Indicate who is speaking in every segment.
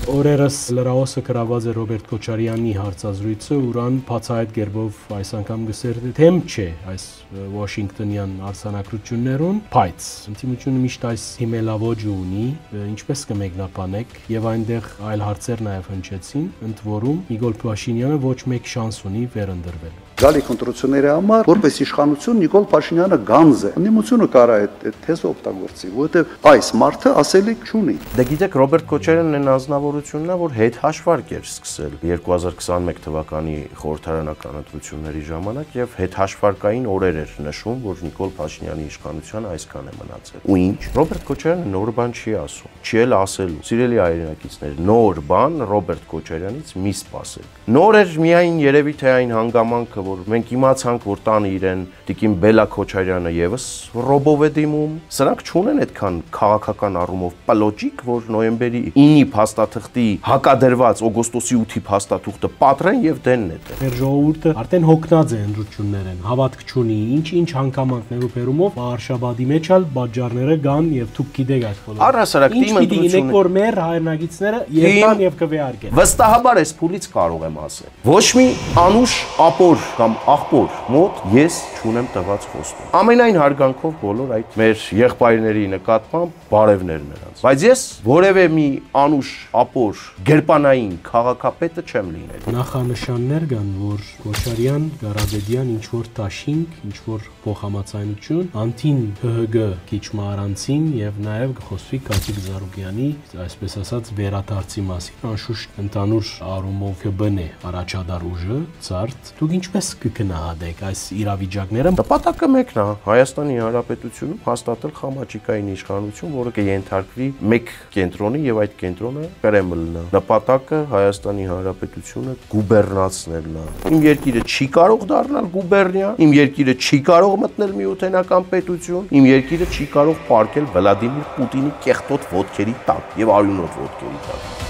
Speaker 1: Օրերս լրահոսը գրաված է Ռոբերտ Քոչարյանի հարցազրույցը, ուրան բացահայտ գերբով այս անգամ գսեր թեմ չէ այս Վաշինգտոնյան արձանագրություններուն, բայց ընդդիմությունը միշտ այս հիմելավոճ ունի, ինչպես կմեկնաբանեք, եւ այնտեղ այլ հարցեր նաեւ հնչեցին, ընդ որում Նիկոլ Փաշինյանը ոչ մեկ շանս ունի վերընտրվելու։
Speaker 2: Գալիք ընտրությունների համար, որպես իշխանություն Նիկոլ Փաշինյանը գանձ է։ Ընդդիմությունը կարա այդ թեզը օգտագործի, որովհետև այս մարդը ասելիք չունի։
Speaker 3: Դե գիտեք, Ռոբերտ Քոչարյանն այն անձնավորությունն է, որ հետ հաշվարկ էր սկսել 2021 թվականի խորհրդարանական ընտրությունների ժամանակ եւ հետ հաշվարկային օրեր էր նշում, որ Նիկոլ Փաշինյանի իշխանությունը այսքան է մնացել։ Ու ինչ, Ռոբերտ Քոչարյանը նոր բան չի ասում, չի էլ ասելու։ Սիրելի հայրենակիցներ, նոր բան Ռոբերտ Քոչարյանից մի սպասեք։ Նոր էր միայն երևի թե այն հանգամանքը, որ մենք իմացանք, որ տանը իրեն Տիկին Բելա Քոչարյանը եւս ռոբով է դիմում։ Սրանք չունեն այդքան քաղաքական առումով պլոջիկ, որ նոյեմբերի 9-ի փաստաթղթի հակադրված օգոստոսի 8-ի փաստաթուղթը պատրեն եւ դեն նետեն։
Speaker 1: Մեր ժողովուրդը արդեն հոգնած է ընտրություններեն, հավատք չունի, ինչ հանգամանքներով բերումով Արշաբադի մեջ ալ բաժարները գան եւ դուք գիտեք այդ բոլորը։
Speaker 3: Առհասարակ թիմ ընտրությունը,
Speaker 1: որ մեր հայրենագիցները երկան եւ կվեարկեն։
Speaker 3: Վստահաբար այս փուլից կարող եմ ասել։ Ոչ մի անուշ ապոր կամ աղբոր մոտ ես չունեմ տված խոստում։ Ամենայն հարգանքով բոլոր այդ մեր եղբայրների նկատմամբ բարևներ նրանց։ Բայց ես որևէ մի անուշ ապոր գերպանային քաղաքապետը չեմ լինել։
Speaker 1: Նախանշաններ կան, որ Քոչարյան, Ղարաբեդյան ինչ որ տաշինք, ինչ որ փոխհամաձայնություն, անտին ՀՀԳ քիչմարանցին եւ նաեւ խոսվի Կաթիկ Զարուգյանի, այսպես ասած, վերադարձի մասին, անշուշտ ընդանուր առումով կբնե առաջադար ուժը, ցարտ։ Դուք ինչպես կգնահատեք այս իրավիճակները։
Speaker 3: Նպատակը մեկն է՝ Հայաստանի Հանրապետությունում հաստատել խամաճիկային իշխանություն, որը կենթարկվի մեկ կենտրոնի եւ այդ կենտրոնը Կրեմլն է։ Նպատակը Հայաստանի Հանրապետությունը գուբերնացնելն է։ Իմ երկիրը չի կարող դառնալ գուբերնիա, իմ երկիրը չի կարող մտնել միութենական պետություն, իմ երկիրը չի կարող պարկել Վլադիմիր Պուտինի կեղտոտ ոտքերի տակ եւ արյունոտ ոտքերի տակ։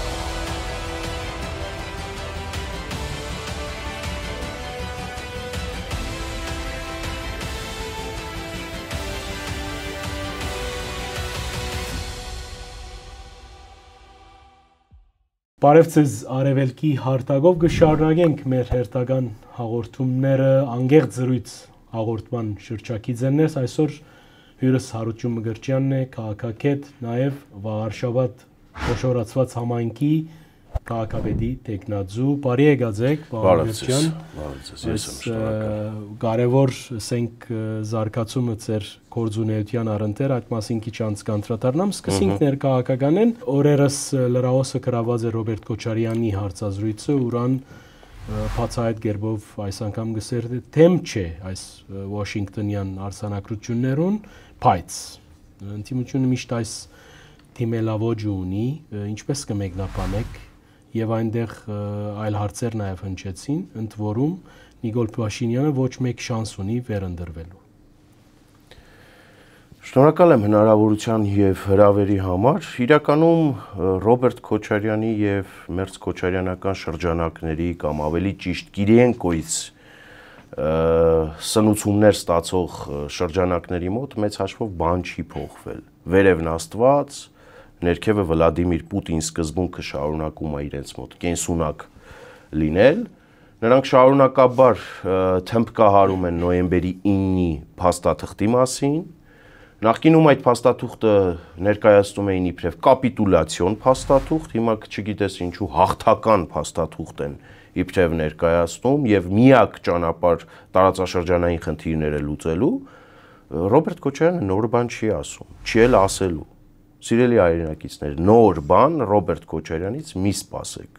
Speaker 1: Բարև ձեզ արևելքի հարտակով կշարունակենք մեր հերթական հաղորդումները անգեղծ զրույց հաղորդման շրջակիցներս այսօր հյուրս Հարություն Մգրչյանն է, քաղաքագետ, նաև Վաղարշաբադ խոշորացված համայնքի քաղաքապետի տեխնացու։ Բարի եկացեք, Վաղարշյան։ Կարևոր ասենք զարգացումը ձեր գործունեության առընթեր, այդ մասին քիչ անց կանդրադառնամ, սկսենք ներքաղաքականեն։ Օրերս լրահոսը գրաված է Ռոբերտ Քոչարյանի հարցազրույցը, ուրան բացահայտ գերբով այս անգամ գսեր թեմ չէ այս Վաշինգտոնյան արձանագրություններուն, բայց ընդդիմությունը միշտ այս թիմելավոճ ունի, ինչպես կմեկնաբանեք եւ այնտեղ այլ հարցեր նաեւ հնչեցին, ընդ որում Նիկոլ Փաշինյանը ոչ մեկ շանս ունի վերընտրվելու։
Speaker 3: Շնորհակալ եմ հնարավորության եւ հրավերի համար։ Իրականում Ռոբերտ Քոչարյանի եւ Մերձ Քոչարյանական շրջանակների կամ ավելի ճիշտ Կիրիենկոից սնուցումներ ստացող շրջանակների մոտ մեծ հաշվով բան չի փոխվել։ Վերևն Աստված, ներքևը Վլադիմիր Պուտին սկզբունքը շարունակում է իրենց մոտ կենսունակ լինել։ Նրանք շարունակաբար թմբկահարում են նոյեմբերի 9-ի փաստաթղթի մասին։ Նախկինում այդ փաստաթուղթը ներկայացնում էին իբրև կապիտուլյացիոն փաստաթուղթ, հիմա չգիտես ինչու հաղթական փաստաթուղթ են իբրև ներկայացնում եւ միակ ճանապարհ տարածաշրջանային խնդիրները լուծելու Ռոբերտ Քոչարյանը նոր բան չի ասում, չի էլ ասելու։ Սիրելի հայրենակիցներ, նոր բան Ռոբերտ Քոչարյանից մի սպասեք։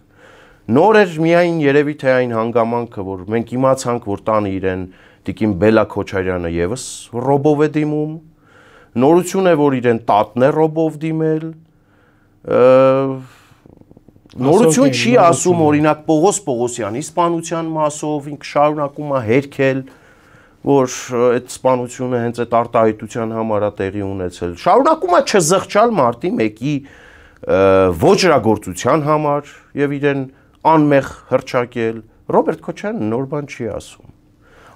Speaker 3: Նոր էր միայն երևի թե այն հանգամանքը, որ մենք իմացանք, որ տանը իրեն Տիկին Բելա Քոչարյանը եւս ռոբով է դիմում։ Նորություն է, որ իրեն տատն է ռոբով դիմել։ Նորություն չի ասում օրինակ Պողոս Պողոսյանի սպանության մասով, ինքը շարունակում է հերքել, որ այդ սպանությունը հենց այդ արտահայտության համար է տեղի ունեցել։ Շարունակում է չզղջալ մարտի 1-ի ոճրագործության համար եւ իրեն անմեղ հրճակել։ Ռոբերտ Քոչարյանը նոր բան չի ասում։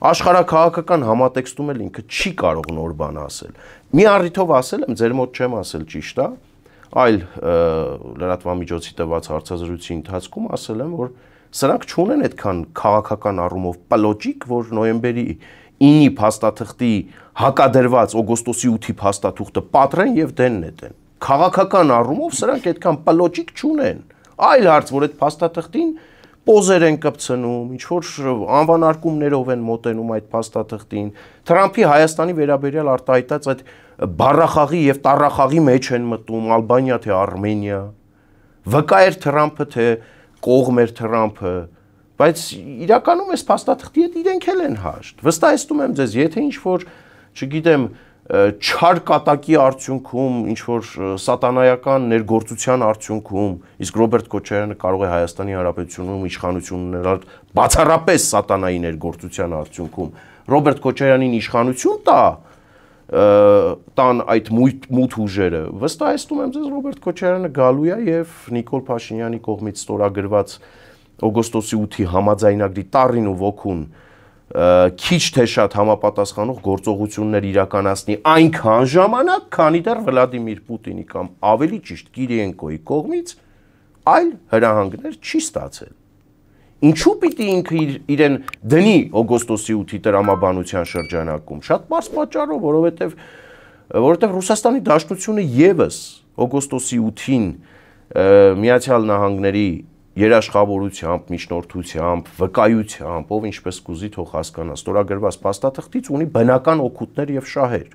Speaker 3: Աշխարհաքաղաքական համատեքստում էլ ինքը չի կարող նոր բան ասել։ Մի առիթով ասել եմ, ձեր մոտ չեմ ասել, ճիշտ է։ այլ լրատվամիջոցի տված հարցազրույցի ընթացքում ասել եմ, որ սրանք չունեն այդքան քաղաքական առումով պլոճիկ, որ նոյեմբերի 9-ի փաստաթղթի հակադրված օգոստոսի 8-ի փաստաթուղթը պատրեն եւ դեն նետեն։ Քաղաքական առումով սրանք այդքան պլոճիկ չունեն։ Այլ հարց, որ այդ փաստաթղթին պոզեր են կպցնում, ինչ որ անվանարկումներով են մոտենում այդ փաստաթղթին։ Թրամփի Հայաստանի վերաբերյալ արտահայտած այդ բառախաղի եւ տառախաղի մեջ են մտնում Ալբանիա թե Արմենիա։ Վկա էր Թրամփը թե կողմ էր Թրամփը, բայց իրականում այս փաստաթղթի հետ իրենք էլ են հաշտ։ Վստահեցնում եմ ձեզ, եթե ինչ որ, չգիտեմ, չար կատակի արդյունքում, ինչ որ սատանայական ներգործության արդյունքում, իսկ Ռոբերտ Քոչարյանը կարող է Հայաստանի Հանրապետությունում իշխանություն ունենալ բացառապես սատանայի ներգործության արդյունքում, Ռոբերտ Քոչարյանին իշխանություն տան այդ մութ ուժերը, վստահեցնում եմ ձեզ, Ռոբերտ Քոչարյանը գալու է եւ Նիկոլ Փաշինյանի կողմից ստորագրված օգոստոսի 8-ի համաձայնագրի տառին ու ոգուն քիչ թե շատ համապատասխանող գործողություններ իրականացնի այնքան ժամանակ, քանի դեռ Վլադիմիր Պուտինի կամ ավելի ճիշտ Կիրիենկոյի կողմից այլ հրահանգներ չի ստացել։ Ինչու պիտի ինքը իրեն դնի օգոստոսի 8-ի տրամաբանության շրջանակում։ Շատ բարձ պատճառով, որովհետև Ռուսաստանի Դաշնությունը եւս օգոստոսի 8-ին Միացյալ Նահանգների երաշխավորությամբ, միջնորդությամբ, վկայությամբ, ով ինչպես կուզի թող հասկանա, ստորագրված փաստաթղթից ունի բնական օգուտներ եւ շահեր։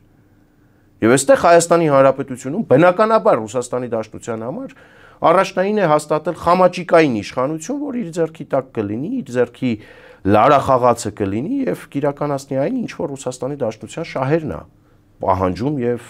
Speaker 3: Եվ այստեղ Հայաստանի Հանրապետությունում բնականաբար Ռուսաստանի Դաշնության համար առաջնային է հաստատել խամաճիկային իշխանություն, որ իր ձեռքի տակ կլինի, իր ձեռքի լարախաղացը կլինի եւ կիրականացնի այն, ինչ որ Ռուսաստանի Դաշնության շահերն է պահանջում եւ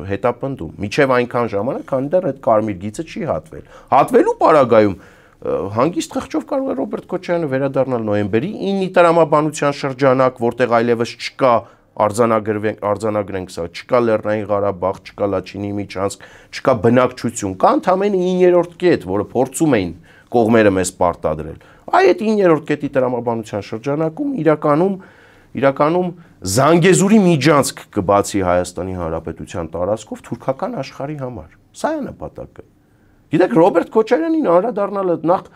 Speaker 3: հետապնդում։ Միջև այնքան ժամանակ, քանի դեռ այդ կարմիր գիծը չի հատվել։ Հատվելու պարագայում հանգիստ խղճով կարող է Ռոբերտ Քոչարյանը վերադառնալ նոյեմբերի 9-ի տրամաբանության շրջանակ, որտեղ այլևս չկա արձանագրենք սա, չկա Լեռնային Ղարաբաղ, չկա Լաչինի միջանցք, չկա բնակչություն, կա ընդամենը 9-րդ կետ, որը փորձում էին կողմերը մեզ պարտադրել։ Այդ 9-րդ կետի տրամաբանության շրջանակում իրականում Զանգեզուրի միջանցք կբացի Հայաստանի Հանրապետության տարածքով թուրքական աշխարհի համար։ Սա է նպատակը։ Գիտեք, Ռոբերտ Քոչարյանին անդրադառնալը նախ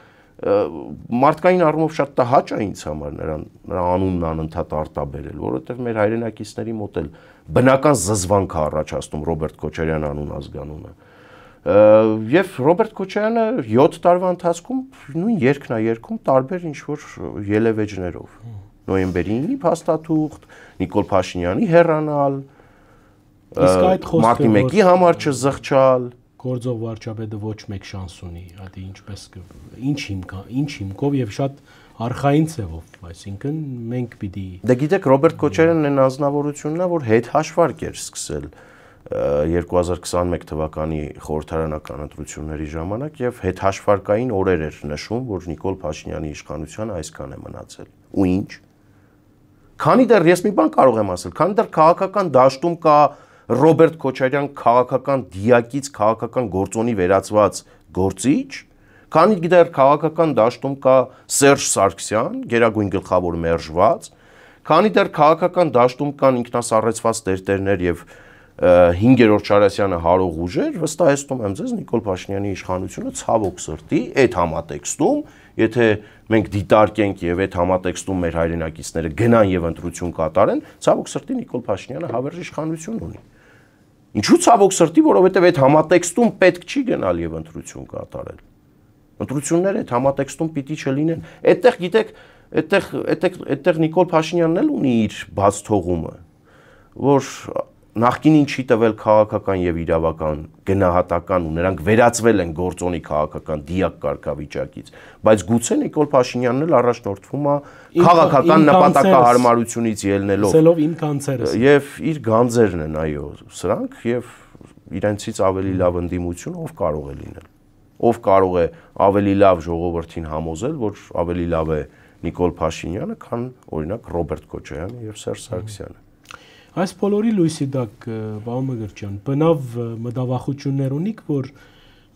Speaker 3: մարդկային առումով շատ տհաճ է ինձ համար նրա անունն անընդհատ արտաբերել, որովհետև մեր հայրենակիցների մոտ էլ բնական զզվանք է առաջացնում Ռոբերտ Քոչարյան անուն ազգանունը։ Եվ Ռոբերտ Քոչարյանը 7 տարվա ընթացքում նույն երգն է երգում տարբեր ինչ-որ ելևէջներով։ Նոյեմբերի 9-ի փաստաթուղթ, Նիկոլ Փաշինյանի հեռանալ, մարտի 1-ի համար չզղջալ,
Speaker 1: գործող վարչապետը ոչ մեկ շանս ունի, հատի ինչպես ինչ հիմքով եւ շատ արխային ձևով, այսինքն մենք պիտի։
Speaker 3: Դե գիտեք, Ռոբերտ Քոչարյանն այն անձնավորությունն է, որ հետ հաշվարկ էր սկսել 2021 թվականի խորհրդարանական ընտրությունների ժամանակ եւ հետ հաշվարկային օրեր էր նշում, որ Նիկոլ Փաշինյանի իշխանությունը այսքան է մնացել։ Ու ինչ։ Քանի դեռ ես մի բան կարող եմ ասել, քանի դեռ քաղաքական դաշտում կա Ռոբերտ Քոչարյան քաղաքական դիակից քաղաքական գործոնի վերածված գործիչ, քանի դեռ քաղաքական դաշտում կա Սերժ Սարգսյան, գերագույն գլխավոր մերժված, քանի դեռ քաղաքական դաշտում կան ինքնասառեցված տերտերներ եւ 5-րդ Շարասյանը հարող ուժեր, վստահեցնում եմ ձեզ Նիկոլ Փաշինյանի իշխանությունը ցավոք սրտի այդ համատեքստում, եթե մենք դիտարկենք եւ այդ համատեքստում մեր հայրենակիցները գնան եւ ընտրություն կատարեն, ցավոք սրտի Նիկոլ Փաշինյանը հավերժ իշխանություն ունի։ Ինչու ցավոք սրտի, որովհետեւ այդ համատեքստում պետք չի գնալ եւ ընտրություն կատարել։ Ընտրությունները այդ համատեքստում պիտի չլինեն։ Այդտեղ գիտեք, այդտեղ Նիկոլ Փաշինյանն էլ ունի իր բաց թողումը, որ նախկինին չի տվել քաղաքական եւ իրավական գնահատական ու նրանք վերածվել են գործոնի քաղաքական դիակ կարգավիճակից, բայց գուցե Նիկոլ Փաշինյանն էլ առաջնորդվում է քաղաքական նպատակահարմարությունից ելնելով
Speaker 1: իմ կանցերս
Speaker 3: եւ իր գանձերն են, այո, սրանք եւ իրենցից ավելի լավ ընդդիմություն ով կարող է լինել, ով կարող է ավելի լավ ժողովրդին համոզել, որ ավելի լավ է Նիկոլ Փաշինյանը, քան օրինակ Ռոբերտ Քոչարյանը եւ Սերժ Սարգսյանը։
Speaker 1: Այս բոլորի լույսի տակ, պարոն Մկրտչյան, բնավ մտավախություններ ունիք, որ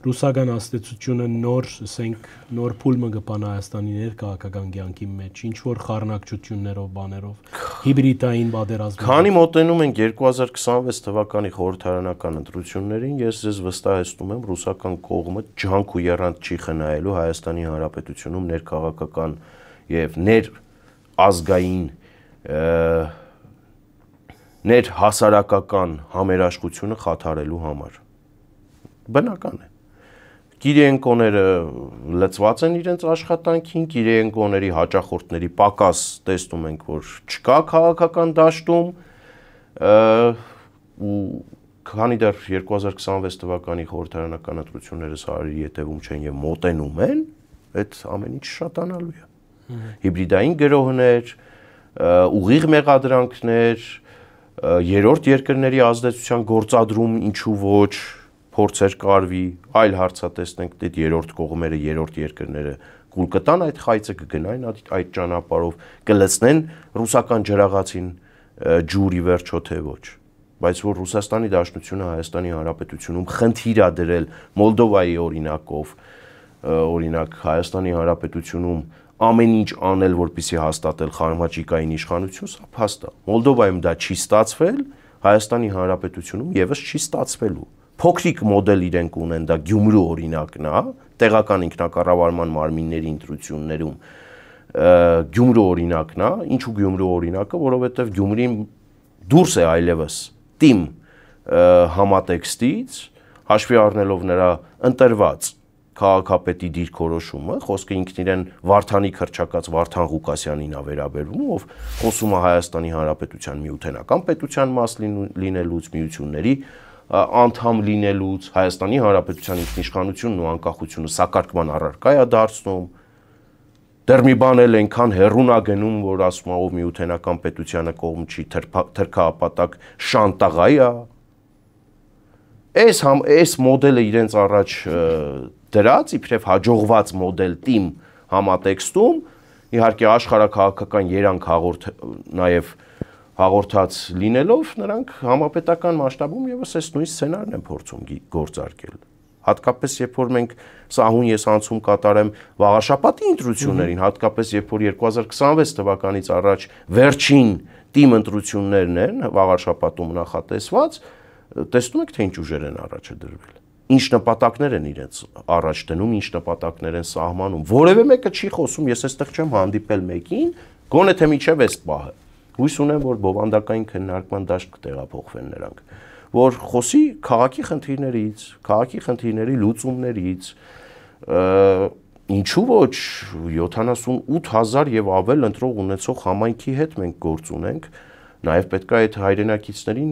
Speaker 1: ռուսական աստեցությունը նոր փուլը կպանա Հայաստանի ներքաղաքական կյանքի մեջ, ինչ որ խառնակցություններով, բաներով, հիբրիդային պատերազմով։
Speaker 3: Քանի մոտենում ենք 2026 թվականի խորհրդարանական ընտրություններին, ես ձեզ վստահեցնում եմ, ռուսական կողմը ջանք ու եռանդ չի խնայելու Հայաստանի Հանրապետությունում ներքաղաքական եւ ներազգային ներհասարակական համերաշխությունը խաթարելու համար։ Բնական է։ Կիրենկոները լծված են իրենց աշխատանքին, կիրենկոների հաճախորդների պակաս տեսնում ենք, որ չկա քաղաքական դաշտում, ու քանի դեռ 2026 թվականի խորհրդարանական ընտրությունները սարի ետևում չեն եւ մոտենում են, այդ ամեն ինչ շատանալու է։ Հիբրիդային գրոհներ, ուղիղ մեղադրանքներ, երրորդ երկրների ազդեցության գործադրում, ինչու ոչ, փորձեր կարվի, այլ հարցատեսնենք, դե երրորդ կողմերը, երրորդ երկրները կուլ կտան այդ խայծը, կգնային այդ ճանապարհով, կլցնեն ռուսական ջրաղացին ջուրի վերջո թե ոչ։ Բայց որ Ռուսաստանի Դաշնությունը Հայաստանի Հանրապետությունում խնդիր ա դրել Մոլդովայի օրինակով, օրինակ Հայաստանի Հանրապետությունում ամեն ինչ անել, որպեսզի հաստատել խարմաճիկային իշխանություն, սա փաստ է։ Մոլդովայում դա չի ստացվել, Հայաստանի Հանրապետությունում եւս չի ստացվելու։ Փոքրիկ մոդել իրենք ունեն, դա Գյումրու օրինակն է, տեղական ինքնակառավարման մարմինների ընտրություններում Գյումրու օրինակն է, ինչու Գյումրու օրինակը, որովհետև Գյումրին դուրս է այլևս թիմ համատեքստից, հաշվի առնելով նրա ընտրված քաղաքապետի դիրքորոշումը, խոսքը ինքն իրեն Վարդանի քրչակած Վարդան Ղուկասյանին է վերաբերվում, ով խոսում է Հայաստանի Հանրապետության միութենական պետության մաս լինելուց, միությունների անդամ լինելուց, Հայաստանի Հանրապետության ինքնիշխանությունն ու անկախությունը սակարկման առարկա է դարձնում, դեռ մի բան էլ այնքան հեռուն է գնում, որ ասում է, ով միութենական պետությանը կողմ չի, թրքահապատակ շանտաղայ է։ Այս մոդելը իրենց առաջ դրած, իբրև հաջողված մոդել թիմ համատեքստում, իհարկե աշխարհաքաղաքական երանգ նաև հաղորդած լինելով, նրանք համապետական մասշտաբում եւս այս նույն սցենարն են փորձում գործարկել։ Հատկապես երբ որ մենք սահուն ես անցում կատարեմ վաղաշաբաթի ընտրություններին, հատկապես երբ որ 2026 թվականից առաջ վերջին թիմ ընտրություններն են վաղաշաբաթում նախատեսված, տեսնում եք թե ինչ ուժեր են առաջ դրվել։ Ինչ նպատակներ են իրենց առաջ դնում, ինչ նպատակներ են սահմանում։ Որևէ մեկը չի խոսում, ես այստեղ չեմ հանդիպել մեկին, գոնե թե միջև այս պահը։ Հույս ունեմ, որ բովանդակային քննարկման դաշտ կտեղափոխվեն նրանք, որ խոսի քաղաքի խնդիրներից, քաղաքի խնդիրների լուծումներից, ինչու ոչ 78000 եւ ավել ընտրող ունեցող համայնքի հետ մենք գործ ունենք, նաեւ պետք է այդ հայրենակիցներին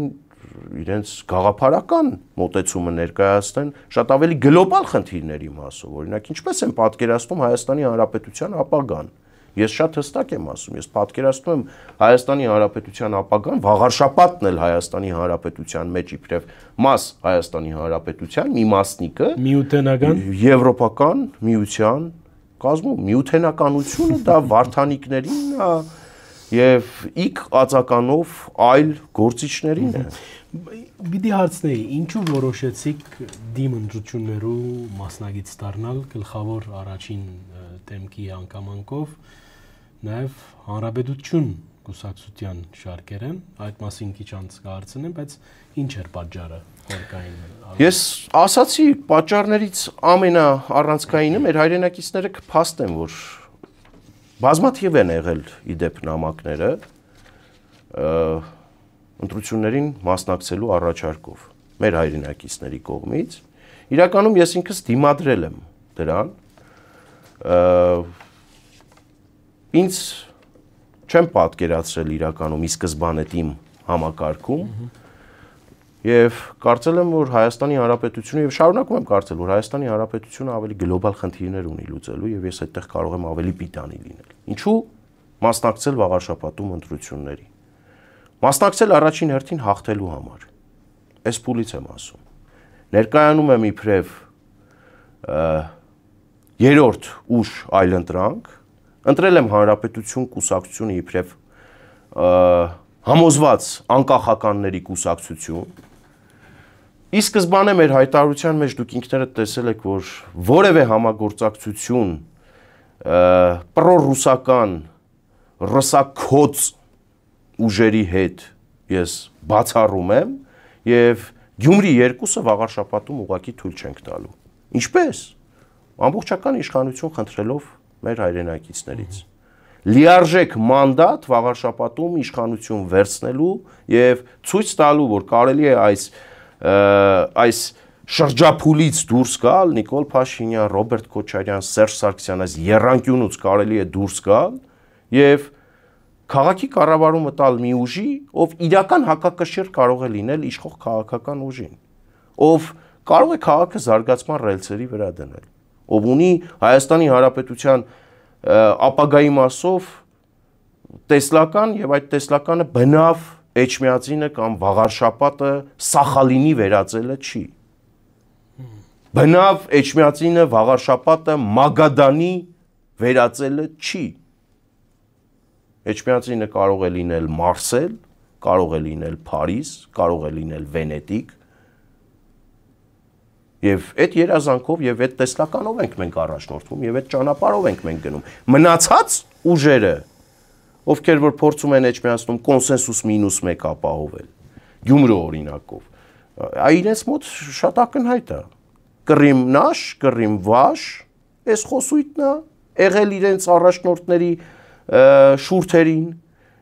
Speaker 3: իրենց գաղափարական մոտեցումը ներկայացնեն շատ ավելի գլոբալ խնդիրների մասով, օրինակ ինչպես են պատկերացնում Հայաստանի Հանրապետության ապագան։ Ես շատ հստակ եմ ասում, ես պատկերացնում եմ Հայաստանի Հանրապետության ապագան, վաղարշապատն էլ Հայաստանի Հանրապետության մեջ իբրև մաս Հայաստանի Հանրապետության մի մասնիկը
Speaker 1: միութենական
Speaker 3: եվրոպական միության կազմում միութենականությունը դա վարդանիկներին է եւ իք ածականով այլ գործիչներին է։
Speaker 1: Բիդի հարցնեի, ինչու որոշեցիք դիմ ընտրություններու մասնագետ դառնալ գլխավոր առաջին դեմքի հանգամանքով, նաև հանրապետություն կուսակցության շարքերեն, այդ մասին քիչ անց կհարցնեմ, բայց ինչ էր պատճառը խորքային։
Speaker 3: Ես ասացի, պատճառներից ամենաառանցքայինը մեր հայրենակիցները կփաստեն, որ բազմաթիվ են եղել իդեպ նամակները ընտրություններին մասնակցելու առաջարկով մեր հայրենակիցների կողմից։ Իրականում ես ինքս դիմադրել եմ դրան։ Ինձ չեմ պատկերացրել իրականում ի սկզբանե իմ համակարգում եւ կարծել եմ, որ Հայաստանի Հանրապետությունը եւ շարունակում եմ կարծել, որ Հայաստանի Հանրապետությունը ավելի գլոբալ խնդիրներ ունի լուծելու եւ ես այդտեղ կարող եմ ավելի պիտանի լինել։ Ինչու մասնակցել վաղարշապատում ընտրությունների։ Մասնակցել առաջին հերթին հաղթելու համար։ Այս փուլից եմ ասում։ Ներկայանում եմ իբրև երրորդ ուժ այլընտրանք, ընտրել եմ Հանրապետություն կուսակցությունը իբրև համոզված անկախականների կուսակցություն, Ի սկզբանե մեր հայտարարության մեջ դուք ինքներդ տեսել եք, որ որևէ համագործակցություն պրոռուսական ռուսակոց ուժերի հետ ես բացառում եմ եւ Գյումրի 2-ը վաղար շաբաթում ուղղակի թույլ չենք տալու։ Ինչպես? Ամբողջական իշխանություն խնդրելով մեր հայրենակիցներից։ Լիարժեք մանդատ վաղար շաբաթում իշխանություն վերցնելու եւ ցույց տալու, որ կարելի է այս շրջափուլից դուրս գալ, Նիկոլ Փաշինյան, Ռոբերտ Քոչարյան, Սերժ Սարգսյան, այս երանգյունուց կարելի է դուրս գալ եւ քաղաքի կառավարումը տալ մի ուժի, ով իրական հակակշիռ կարող է լինել իշխող քաղաքական ուժին, ով կարող է քաղաքը զարգացման ռելսերի վրա դնել, ով ունի Հայաստանի Հանրապետության ապագայի մասով տեսլական եւ այդ տեսլականը բնավ Էջմիածինը կամ Վաղարշապատը Սախալինի վերածելը չի։ Բնավ Էջմիածինը Վաղարշապատը Մագադանի վերածելը չի։ Էջմիածինը կարող է լինել Մարսել, կարող է լինել Փարիզ, կարող է լինել Վենետիկ։ Եվ այդ երազանքով եւ այդ տեսլականով ենք մենք առաջնորդվում եւ այդ ճանապարհով ենք մենք գնում։ Մնացած ուժերը, ովքեր որ փորձում են Էջմիածնում կոնսենսուս -1 ապահովել, Գյումրու օրինակով, իրենց մոտ շատ ակնհայտ է։ Կռիմ նաշ, կռիմ վաշ, այս խոսույթն է եղել իրենց առաջնորդների շուրթերին։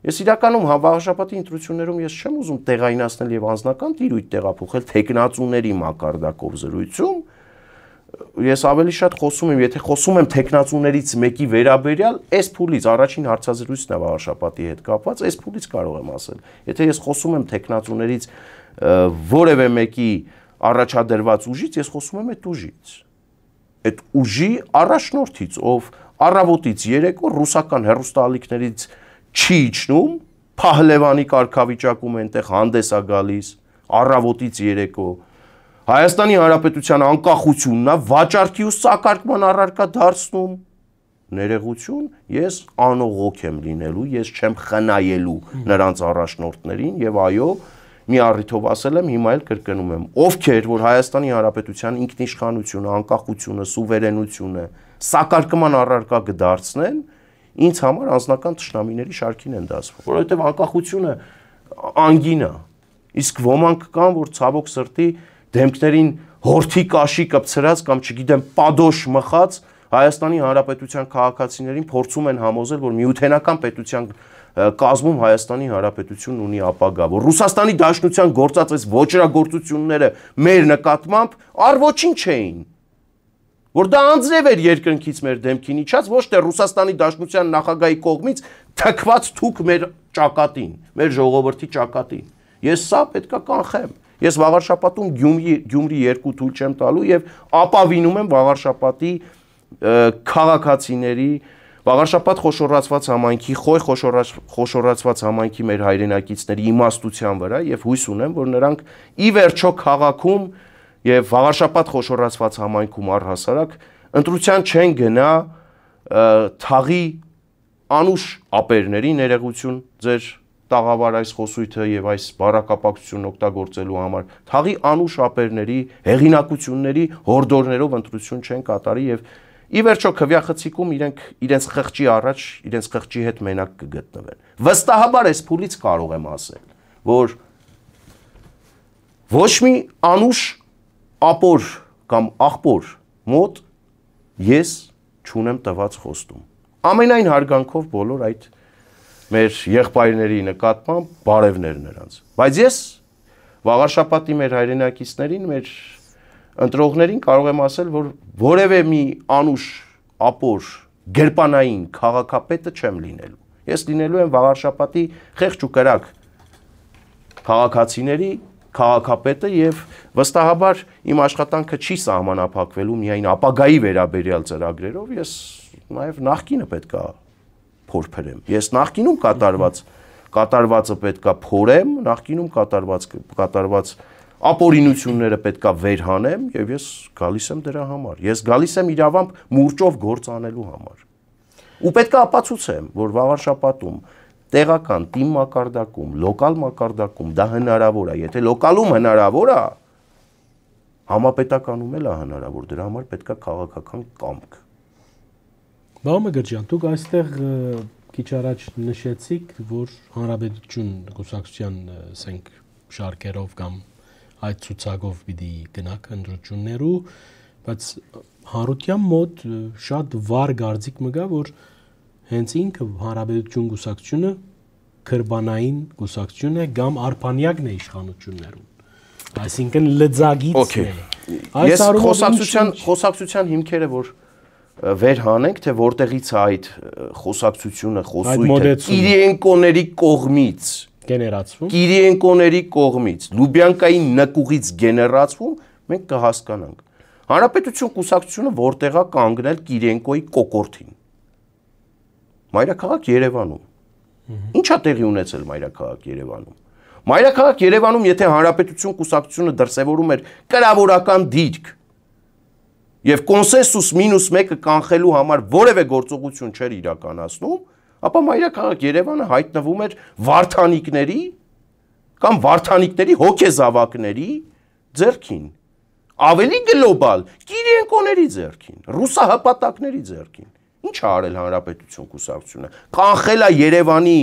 Speaker 3: Ես իրականում Վաղարշաբաթի ընտրություններում ես չեմ ուզում տեղայնացնել եւ անձնական տիրույթ տեղափոխել թեկնածուների մակարդակով զրույցում։ Ես ավելի շատ խոսում եմ, եթե խոսում եմ թեկնածուներից մեկի վերաբերյալ, այս փուլից առաջին հարցազրույցն է Վաղարշաբաթի հետ կապված, այս փուլից կարող եմ ասել։ Եթե ես խոսում եմ թեկնածուներից որևէ մեկի առաջադրված ուժից, ես խոսում եմ այդ ուժից։ Այդ ուժի առաջնորդից, ով առավոտից երեկո ռուսական հեռուստաալիքներից չի իջնում, Փահլևանի կարգավիճակում այնտեղ հանդես է գալիս, առավոտից երեկո, Հայաստանի Հանրապետության անկախությունն է վաճառքի ու սակարկման առարկա դարձնում, ներողություն, ես անողոք եմ լինելու, ես չեմ խնայելու նրանց առաջնորդներին եւ այո, մի առիթով ասել եմ, հիմա էլ կրկնում եմ, ովքեր որ Հայաստանի Հանրապետության ինքնիշխանությունը, անկախությունը, սուվերենությունը սակարկման առարկա կդարձնեն, ինձ համար անձնական թշնամիների շարքին են դասվում, որովհետև անկախությունը անգին է, իսկ ոմանք կան, որ ցավոք սրտի դեմքներին հորթի կաշի կպցրած կամ չգիտեմ падոշ մխած Հայաստանի Հանրապետության քաղաքացիներին փորձում են համոզել, որ միութենական պետության կազմում Հայաստանի Հանրապետությունն ունի ապագա, որ Ռուսաստանի Դաշնության գործած այս ոչրագործությունները մեր նկատմամբ առ-ոչինչ չէին, որ դա անձրև էր երկնքից մեր դեմքին իջած, ոչ թե Ռուսաստանի Դաշնության նախագահի կողմից թքված թուք մեր ճակատին, մեր ժողովրդի ճակատին։ Ես սա պետքա կանխեմ։ Ես Վաղարշապատում Գյումրի 2 թույլ չեմ տալու եւ ապավինում եմ Վաղարշապատի քաղաքացիների, Վաղարշապատ խոշորացված համայնքի, Խոյ խոշորացված համայնքի մեր հայրենակիցների իմաստության վրա եւ հույս ունեմ, որ նրանք ի վերջո քաղաքում եւ Վաղարշապատ խոշորացված համայնքում առհասարակ ընտրության չեն գնա թաղի անուշ ապերների ներողություն ձեր տաղավար այս խոսույթը եւ այս բառակապակցությունն օգտագործելու համար թաղի անուշ ապերների հեղինակությունների հորդորներով ընտրություն չեն կատարի եւ ի վերջո քվյախցիկում իրենց խղճի առաջ իրենց խղճի հետ մենակ կգտնվեն։ Վստահաբար այս փուլից կարող եմ ասել, որ ոչ մի անուշ ապոր կամ աղբոր մոտ ես չունեմ տված խոստում։ Ամենայն հարգանքով բոլոր այդ մեր եղբայրների նկատմամբ բարևներ նրանց։ Բայց ես Վաղարշապատի մեր հայրենակիցներին, մեր ընտրողներին կարող եմ ասել, որ որևէ մի անուշ ապոր գերպանային քաղաքապետը չեմ լինելու։ Ես լինելու եմ Վաղարշապատի խեղճ ու կրակ քաղաքացիների քաղաքապետը եւ վստահաբար իմ աշխատանքը չի սահմանափակվելու միայն ապագայի վերաբերյալ ծրագրերով, ես նաեւ նախկինը պետքա փորփրեմ։ Ես նախկինում կատարվածը պետքա փորեմ, նախկինում կատարված ապօրինությունները պետքա վերհանեմ եւ ես գալիս եմ դրա համար։ Ես գալիս եմ իրավամբ մուրճով գործ անելու համար։ Ու պետքա ապացուցեմ, որ Վաղարշապատում տեղական թիմ մակարդակում, լոկալ մակարդակում դա հնարավոր է։ Եթե լոկալում հնարավոր է, Համապետականում էլ է հնարավոր, դրա համար պետք է քաղաքական կամք։
Speaker 1: Բաղամը Գրջյան, դուք այստեղ քիչ առաջ նշեցիք, որ հանրապետություն կուսակցության ասենք շարքերով կամ այդ ցուցակով պիտի գնաք ընտրություններու, բայց Հարության մոտ շատ վառ գարձիկ մգա, որ հենց ինքը հանրապետություն կուսակցությունը քրբանային կուսակցություն է կամ արփանյակն է իշխանություններում։ Այսինքն լծագիծն է։
Speaker 3: Ես խոսակցության հիմքերը որ վեր հանենք, թե որտեղից է այդ խոսակցությունը խոսույթը Կիրիենկոների կողմից Կիրիենկոների կողմից Լուբյանկայի նկուղից գեներացվում, մենք կհասկանանք։ Հանրապետություն կուսակցությունը որտեղ է կանգնել Կիրիենկոյի կոկորդին։ Մայրաքաղաք Երևանում։ Ինչ է տեղի ունեցել մայրաքաղաք Երևանում։ Մայրաքաղաք Երևանում, եթե հանրապետություն կուսակցությունը դրսևորում էր կրավորական դիրք եւ կոնսենսուս -1-ը կանխելու համար որևէ գործողություն չէր իրականացնում, ապա մայրաքաղաք Երևանը հայտնվում էր վարդանիկների կամ վարդանիկների հոգեզավակների ձեռքին, ավելի գլոբալ Կիրիենկոների ձեռքին, ռուսահպատակների ձեռքին։ Ինչ է արել հանրապետություն կուսակցությունը։ Կանխել է Երևանի,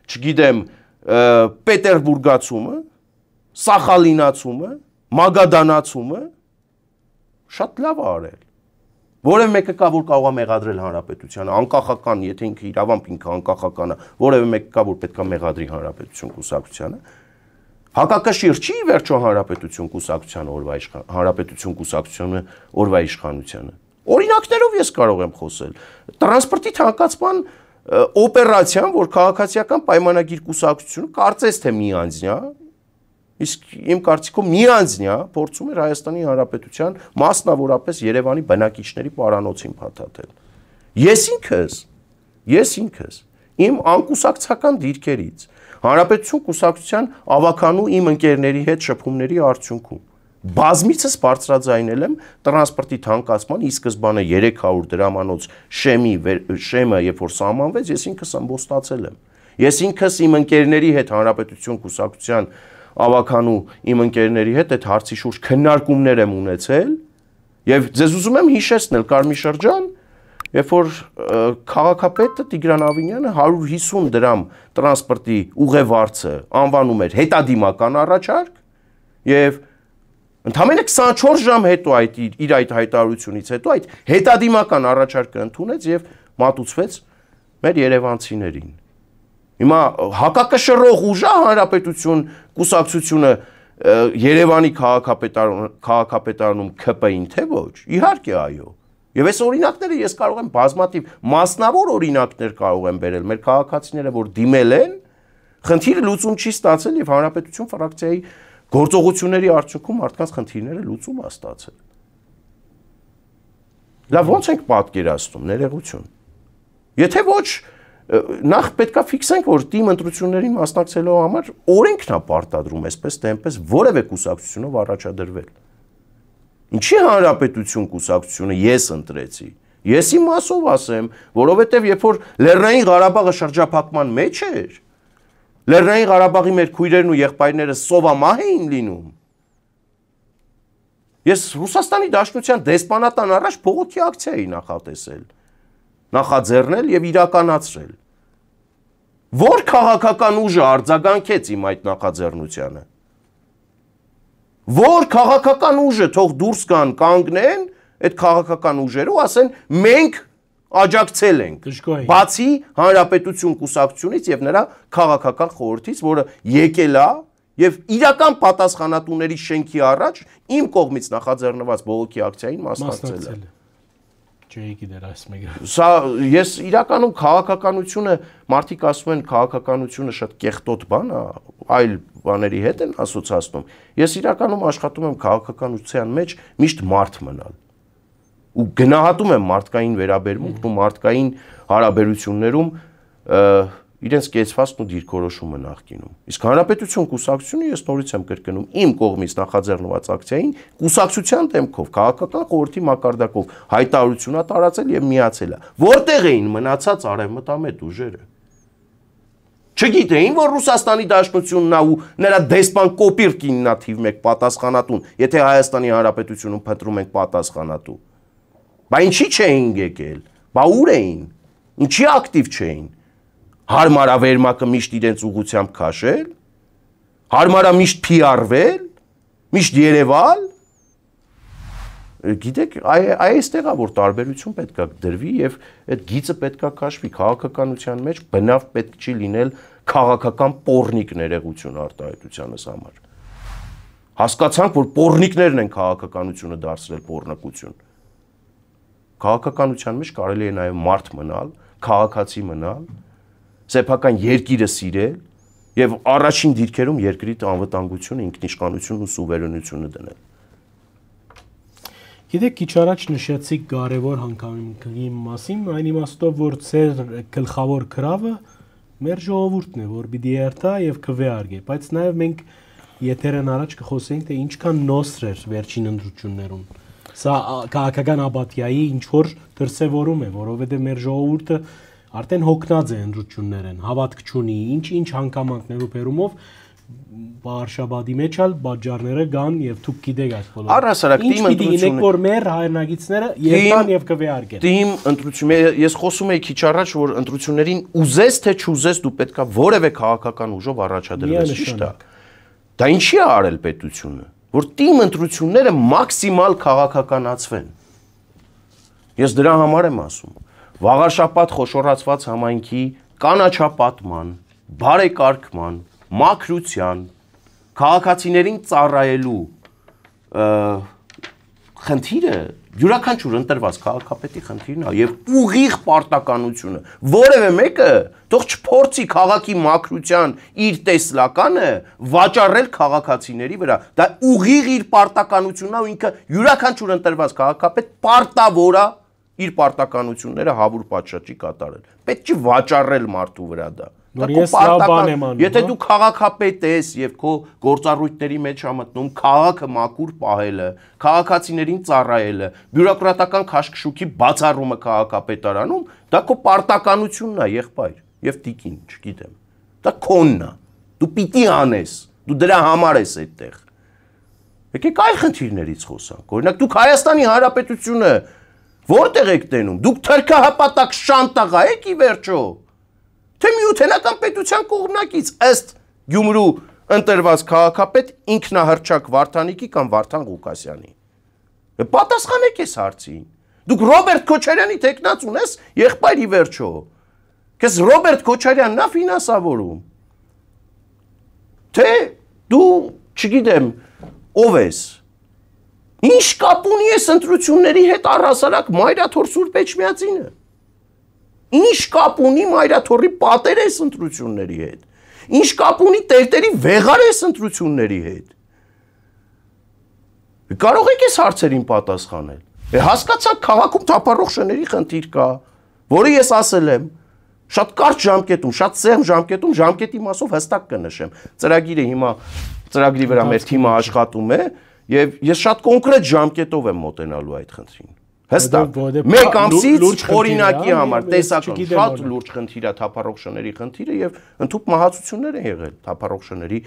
Speaker 3: չգիտեմ, Պետերբուրգացումը, Սախալինացումը, Մագադանացումը, շատ լավ է արել։ Որևէ մեկը կա, որ կարող է մեղադրել հանրապետությանը, անկախական, եթե ինքը իրավամբ ինքը անկախական է, որևէ մեկը կա, որ պետք է մեղադրի հանրապետություն կուսակցությանը։ Հակակշիռ չի վերջո հանրապետություն կուսակցությունը օրվա իշխանությանը։ Օրինակներով ես կարող եմ խոսել։ Տրանսպորտի թանկացման օպերացիան, որ քաղաքացիական պայմանագիր կուսակցությունը կարծես թե միանձնյա, իսկ իմ կարծիքով միանձնյա փորձում էր Հայաստանի Հանրապետության մասնավորապես Երևանի բնակիչների պարանոցին փաթաթել։ Ես ինքս իմ անկուսակցական դիրքերից Հանրապետություն կուսակցության ավականու իմ ընկերների հետ շփումների արդյունքում բազմիցս բարձրաձայնել եմ տրանսպորտի թանկացման ի սկզբանե 300 դրամանոց շեմը, երբ որ սահմանվեց, ես ինքս ըմբոստացել եմ։ Ես ինքս իմ ընկերների հետ Հանրապետություն կուսակցության ավականու իմ ընկերների հետ այդ հարցի շուրջ քննարկումներ եմ ունեցել եւ ձեզ ուզում եմ հիշեցնել Կարմիր շրջան, երբ որ քաղաքապետը Տիգրան Ավինյանը 150 դրամ տրանսպորտի ուղևորցը անվանում էր հետադիմական առաջարկ եւ ընդամենը 24 ժամ հետո իր այդ հայտարարությունից հետո այդ հետադիմական առաջարկը ընդունեց եւ մատուցվեց մեր երևանցիներին։ Հիմա հակակշռող ուժ է հանրապետություն կուսակցությունը Երևանի քաղաքապետարանում ՔՊ-ին թե ոչ։ Իհարկե այո։ Եվ այս օրինակները ես կարող եմ բազմաթիվ մասնավոր օրինակներ կարող եմ բերել մեր քաղաքացիները, որ դիմել են, խնդիրը լուծում չի ստացել եւ հանրապետություն ֆրակցիայի գործողությունների արդյունքում մարդկանց խնդիրները լուծում է ստացել։ Լավ, ո՞նց ենք պատկերացնում ներողություն։ Եթե ոչ, նախ պետքա ֆիքսենք, որ թիմ ընտրություններին մասնակցելու համար օրենքն է պարտադրում, այսպես թե այնպես որևէ կուսակցությունով առաջադրվել։ Ինչի հանրապետություն կուսակցությունը ես ընտրեցի։ Ես իմ մասով ասեմ, որովհետև երբ որ Լեռնային Ղարաբաղը շրջափակման մեջ էր, Լեռնային Ղարաբաղի մեր քույրերն ու եղբայրները սովամահ էին լինում։ Ես Ռուսաստանի Դաշնության դեսպանատան առաջ փողոքի ակցիա էի նախատեսել, նախաձեռնել եւ իրականացրել։ Որ քաղաքական ուժը արձագանքեց իմ այդ նախաձեռնությանը։ Որ քաղաքական ուժը թող դուրս գան կանգնեն, այդ քաղաքական ուժերը ու ասեն մենք աջակցել ենք, բացի հանրապետություն կուսակցությունից եւ նրա քաղաքական խորհրդից, որը եկել է եւ իրական պատասխանատուների շենքի առաջ իմ կողմից նախաձեռնված բողոքի ակցիային մասնակցել է։
Speaker 1: Չէի գիտեր այս մեկը։
Speaker 3: Սա ես իրականում քաղաքականությունը, մարդիկ ասում են քաղաքականությունը շատ կեղտոտ բան է, այլ բաների հետ են ասոցացնում։ Ես իրականում աշխատում եմ քաղաքականության մեջ միշտ մարդ մնալ։ Ու գնահատում եմ մարդկային վերաբերմունքն ու մարդկային հարաբերություններում իրենց կեցվածքն ու դիրքորոշումը նախկինում։ Իսկ հանրապետություն կուսակցությունը ես նորից եմ կրկնում իմ կողմից նախաձեռնված ակցիային կուսակցության դեմքով քաղաքական խորհրդի մակարդակով հայտարարություն է տարածել եւ միացել է։ Որտեղ էին մնացած արևմտամետ ուժերը։ Չգիտեին, որ Ռուսաստանի Դաշնությունն ու նրա դեսպան Կոպիրկինն է թիվ 1 պատասխանատուն, եթե Հայաստանի Հանրապետությունում փնտրում ենք պատասխանատու։ Բա ինչի չէին եկել։ Բա ուր էին։ Ինչի ակտիվ չէին։ Հարմարա վերմակը միշտ իրենց ուղությամբ քաշել, հարմարա միշտ PR-վել, միշտ երևալ։ Գիտեք, այստեղ է որ տարբերություն պետք է դրվի եւ այդ գիծը պետք է քաշվի քաղաքականության մեջ, բնավ պետք չի լինել քաղաքական պոռնիկ ներեգություն արտահայտությանս համար։ Հասկացանք, որ պոռնիկներն են քաղաքականությունը դարձրել պոռնկություն։ Քաղաքականության մեջ կարելի է նաեւ մարդ մնալ, քաղաքացի մնալ, սեփական երկիրը սիրել եւ առաջին դիրքերում երկրի անվտանգությունը, ինքնիշխանությունն ու սուվերենությունը դնել։
Speaker 1: Գիտեք, քիչ առաջ նշեցիք կարևոր հանգամանքի մասին, այն իմաստով, որ ծեր գլխավոր քրավը մեր ժողովուրդն է, որ պիտի երթա եւ քվեարկե, բայց նաեւ մենք եթերն առաջ կխոսենք, թե ինչքան նոսր էր վերջին ընտրություններում։ Սա քաղաքական աբատիայի ինչ որ դրսևորում է, որովհետեւ մեր ժողովուրդը արդեն հոգնած է ընտրություններեն, հավատք չունի, ինչ հանգամանքներով բերումով Բարշաբադի մեջ ալ բաժարները կան եւ դուք գիտեք այս բոլորը։
Speaker 3: Առհասարակ թիմ ընտրությունը
Speaker 1: որ մեր հայրենագիցները երթան եւ կվեարկեն։
Speaker 3: Թիմ ընտրություն ես խոսում եի քիչ առաջ որ ընտրություններին ուզես թե չուզես դու պետքա որևէ քաղաքական ուժով առաջադրվես ճիշտ է։ Դա ինչի է արել պետությունը, որ թիմ ընտրությունները մաքսիմալ քաղաքականացվեն։ Ես դրա համար եմ ասում։ Վաղարշապատ խոշորացված համայնքի կանաչապատման, բարեկարգման մակրության, քաղաքացիներին ծառայելու խնդիրը յուրաքանչյուր ընտրված քաղաքապետի խնդիրն է եւ ուղիղ պարտականությունը որևէ մեկը թող չփորձի քաղաքի մակրության իր տեսլականը վաճառել քաղաքացիների վրա դա ուղիղ իր պարտականությունն է ու ինքը յուրաքանչյուր ընտրված քաղաքապետ պարտավոր է իր պարտականությունները հավուր պատշաճի կատարել պետք չի վաճառել մարդու վրա դա Եթե դու քաղաքապետ ես եւ քո գործառույթների մեջ ա մտնում քաղաքը մաքուր պահելը, քաղաքացիներին ծառայելը, բյուրոկրատական քաշքշուկի բացառումը քաղաքապետարանում, դա քո պարտականությունն է, եղբայր, եւ տիկին, չգիտեմ։ Դա քոնն է։ Դու պիտի անես, դու դրա համար ես այդտեղ։ Եկեք այլ խնդիրներից խոսանք։ Օրինակ դուք Հայաստանի Հանրապետությունը որտեղ եք տենում։ Դուք թրքահապատակ շանտաղա եք ի վերջո։ Թե միութենական պետության կողմնակից ըստ Գյումրու ընտրված քաղաքապետ ինքնահռչակ Վարդանիկի կամ Վարդան Ղուկասյանի։ Պատասխանեք այս հարցին։ Դուք Ռոբերտ Քոչարյանի տեխնաց ունես եղբայր ի վերջո։ Քեզ Ռոբերտ Քոչարյանն է ֆինանսավորում։ Թե դու, չգիտեմ, ով ես։ Ինչ կապ ունի այս ընտրությունների հետ առհասարակ Մայրաթոր Սուրբ Էջմիածինը։ Ինչ կապ ունի Մայրաթորի պատերը այս ընտրությունների հետ։ Ինչ կապ ունի Տերտերի վեղարը այս ընտրությունների հետ։ Կարող եք այս հարցերին պատասխանել։ Հասկացաք քաղաքում թափառող շների խնդիր կա, որը ես ասել եմ, շատ կարճ ժամկետում, շատ սեղմ ժամկետում, ժամկետի մասով հստակ կնշեմ։ Ծրագիրը հիմա ծրագրի վրա մեր թիմը աշխատում է եւ ես շատ կոնկրետ ժամկետով եմ մոտենալու այդ խնդրին։ Հստակ մեկ ամսից օրինակի համար տեսական շատ լուրջ խնդիր է թափառող շների խնդիրը եւ ընդհանուր մահացություններ են եղել թափառող շների